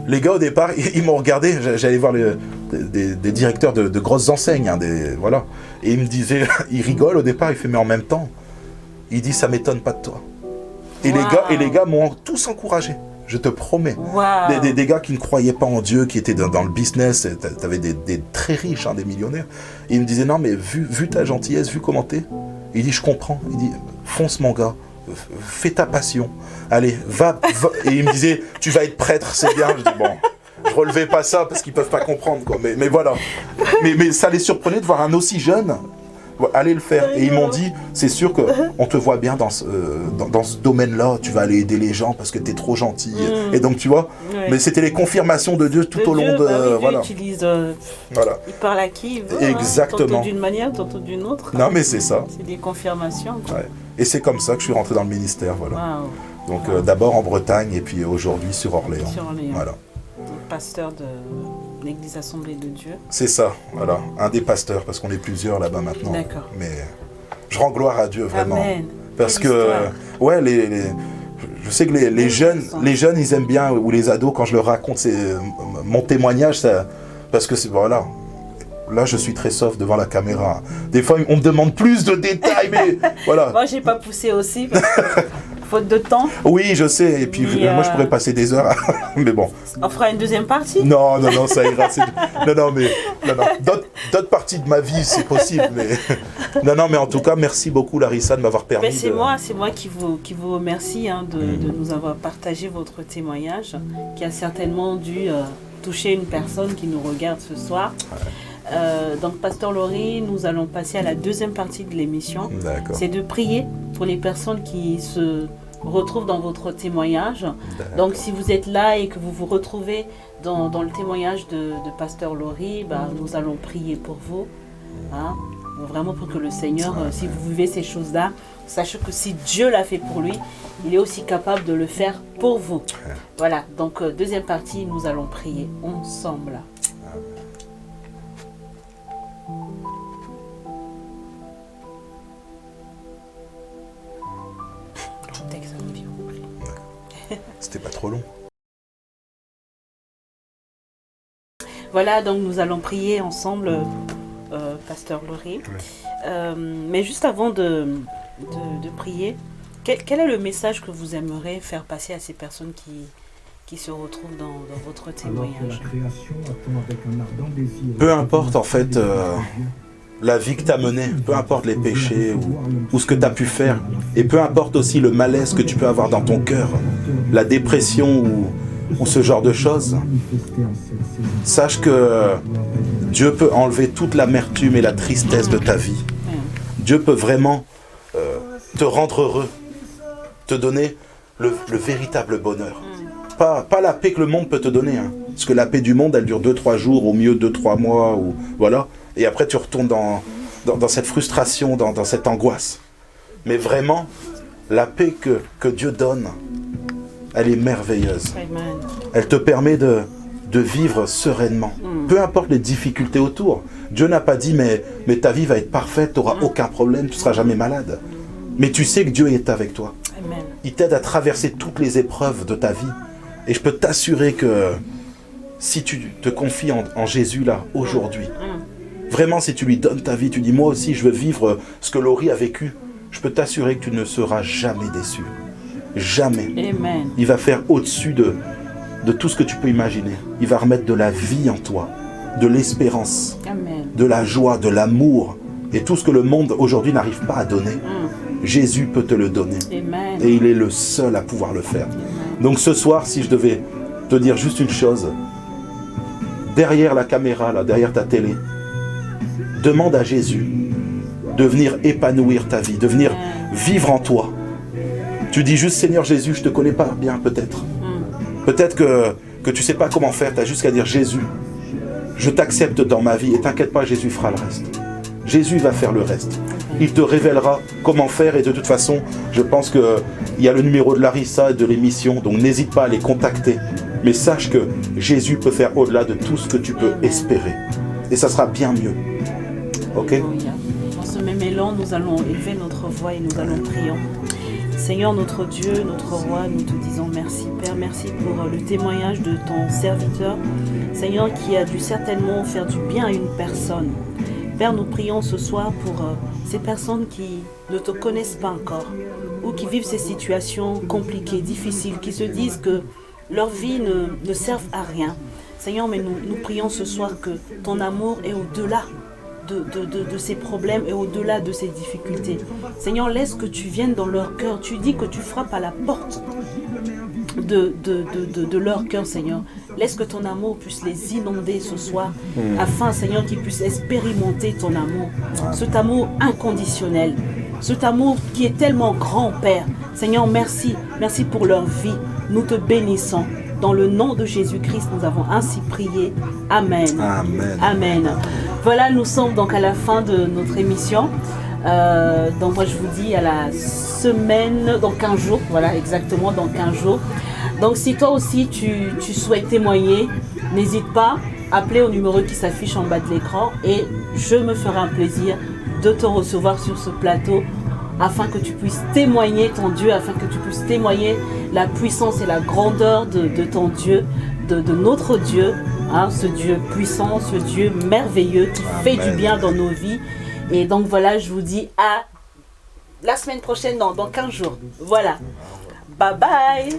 Les gars, au départ, ils m'ont regardé. J'allais voir des directeurs de grosses enseignes. Voilà. Et ils me disaient, ils rigolent au départ. Il fait, mais en même temps, il dit, ça m'étonne pas de toi. Et les gars m'ont tous encouragé. Je te promets. Des gars qui ne croyaient pas en Dieu, qui étaient dans le business. T'avais des très riches, des millionnaires. Et ils me disaient, non, mais vu ta gentillesse, vu comment t'es. Il dit, je comprends. Il dit, fonce mon gars. Fais ta passion. Allez, va. Et il me disait, tu vas être prêtre, c'est bien. Je dis, je relevais pas ça parce qu'ils peuvent pas comprendre, quoi. Mais voilà. Mais ça les surprenait de voir un aussi jeune aller le faire. Et ils m'ont dit, c'est sûr qu'on te voit bien dans ce domaine-là, tu vas aller aider les gens parce que t'es trop gentil. Et donc, tu vois, mais c'était les confirmations de Dieu tout au long de... Dieu utilise... voilà. Il parle à qui il veut. Exactement. Tantôt d'une manière, tantôt d'une autre. Non, mais c'est ça. C'est des confirmations. Ouais. Et c'est comme ça que je suis rentré dans le ministère, voilà. Donc, d'abord en Bretagne et puis aujourd'hui sur Orléans. Voilà. Pasteur de l'Église Assemblée de Dieu. C'est ça, voilà. Un des pasteurs, parce qu'on est plusieurs là-bas maintenant. D'accord. Mais je rends gloire à Dieu, vraiment. Amen. Parce que, je sais que les jeunes, ils aiment bien, ou les ados, quand je leur raconte mon témoignage, parce que c'est, voilà. Là, je suis très soft devant la caméra. Des fois, on me demande plus de détails, mais voilà. Moi, j'ai pas poussé aussi, parce que faute de temps. Oui, je sais. Et puis, moi, je pourrais passer des heures. Mais bon. On fera une deuxième partie. Non, ça ira. Non. D'autres parties de ma vie, c'est possible. Mais non, mais en tout cas, merci beaucoup, Larissa, de m'avoir permis. C'est moi qui vous remercie de nous avoir partagé votre témoignage, qui a certainement dû toucher une personne qui nous regarde ce soir. Donc, Pasteur Laurie, nous allons passer à la deuxième partie de l'émission. D'accord. C'est de prier pour les personnes qui se retrouvent dans votre témoignage. D'accord. Donc, si vous êtes là et que vous vous retrouvez dans le témoignage de Pasteur Laurie, nous allons prier pour vous. Vraiment pour que le Seigneur, si vous vivez ces choses-là, sachez que si Dieu l'a fait pour lui, il est aussi capable de le faire pour vous. Voilà, donc deuxième partie, nous allons prier ensemble. C'était pas trop long. Voilà, donc nous allons prier ensemble, Pasteur Laurie. Mais juste avant de prier, quel est le message que vous aimeriez faire passer à ces personnes qui se retrouvent dans votre témoignage? Peu importe en fait la vie que tu as menée, peu importe les péchés ou ce que tu as pu faire, et peu importe aussi le malaise que tu peux avoir dans ton cœur, la dépression ou ce genre de choses, sache que Dieu peut enlever toute l'amertume et la tristesse de ta vie. Dieu peut vraiment te rendre heureux, te donner le véritable bonheur. Pas la paix que le monde peut te donner, parce que la paix du monde, elle dure 2-3 jours, au mieux 2-3 mois, ou voilà. Et après, tu retournes dans cette frustration, dans cette angoisse. Mais vraiment, la paix que Dieu donne, elle est merveilleuse. Amen. Elle te permet de vivre sereinement. Peu importe les difficultés autour. Dieu n'a pas dit, mais ta vie va être parfaite, tu n'auras aucun problème, tu ne seras jamais malade. Mais tu sais que Dieu est avec toi. Amen. Il t'aide à traverser toutes les épreuves de ta vie. Et je peux t'assurer que si tu te confies en Jésus là, aujourd'hui, vraiment si tu lui donnes ta vie, tu dis moi aussi je veux vivre ce que Laurie a vécu, je peux t'assurer que tu ne seras jamais déçu. Jamais. Amen. Il va faire au-dessus de tout ce que tu peux imaginer. Il va remettre de la vie en toi, de l'espérance, Amen. de la joie, de l'amour et tout ce que le monde aujourd'hui n'arrive pas à donner. Jésus peut te le donner. Amen. Et il est le seul à pouvoir le faire. Donc ce soir, si je devais te dire juste une chose, derrière la caméra, là, derrière ta télé, demande à Jésus de venir épanouir ta vie, de venir vivre en toi. Tu dis juste, Seigneur Jésus, je ne te connais pas bien peut-être. Peut-être que tu ne sais pas comment faire, tu as juste qu'à dire, Jésus, je t'accepte dans ma vie et t'inquiète pas, Jésus fera le reste. Jésus va faire le reste. Il te révélera comment faire et de toute façon, je pense qu'il y a le numéro de Larissa et de l'émission, donc n'hésite pas à les contacter. Mais sache que Jésus peut faire au-delà de tout ce que tu peux espérer. Et ça sera bien mieux. Ok ? Dans ce même élan, nous allons élever notre voix et nous allons prier. Seigneur, notre Dieu, notre Roi, nous te disons merci, Père. Merci pour le témoignage de ton serviteur, Seigneur, qui a dû certainement faire du bien à une personne. Père, nous prions ce soir pour ces personnes qui ne te connaissent pas encore ou qui vivent ces situations compliquées, difficiles, qui se disent que leur vie ne serve à rien. Seigneur, mais nous prions ce soir que ton amour est au-delà de ces problèmes et au-delà de ces difficultés. Seigneur, laisse que tu viennes dans leur cœur. Tu dis que tu frappes à la porte de leur cœur, Seigneur. Laisse que ton amour puisse les inonder ce soir, afin, Seigneur, qu'ils puissent expérimenter ton amour. Cet amour inconditionnel, cet amour qui est tellement grand, Père. Seigneur, merci. Merci pour leur vie. Nous te bénissons. Dans le nom de Jésus-Christ, nous avons ainsi prié. Amen. Amen. Amen. Voilà, nous sommes donc à la fin de notre émission. Donc moi je vous dis à la semaine, dans 15 jours, voilà exactement dans 15 jours. Donc si toi aussi tu souhaites témoigner, n'hésite pas, appelez au numéro qui s'affiche en bas de l'écran et je me ferai un plaisir de te recevoir sur ce plateau afin que tu puisses témoigner ton Dieu, afin que tu puisses témoigner la puissance et la grandeur de ton Dieu, de notre Dieu, hein, ce Dieu puissant, ce Dieu merveilleux qui fait du bien dans nos vies. Et donc voilà, je vous dis à la semaine prochaine, dans 15 jours. Voilà. Bye bye.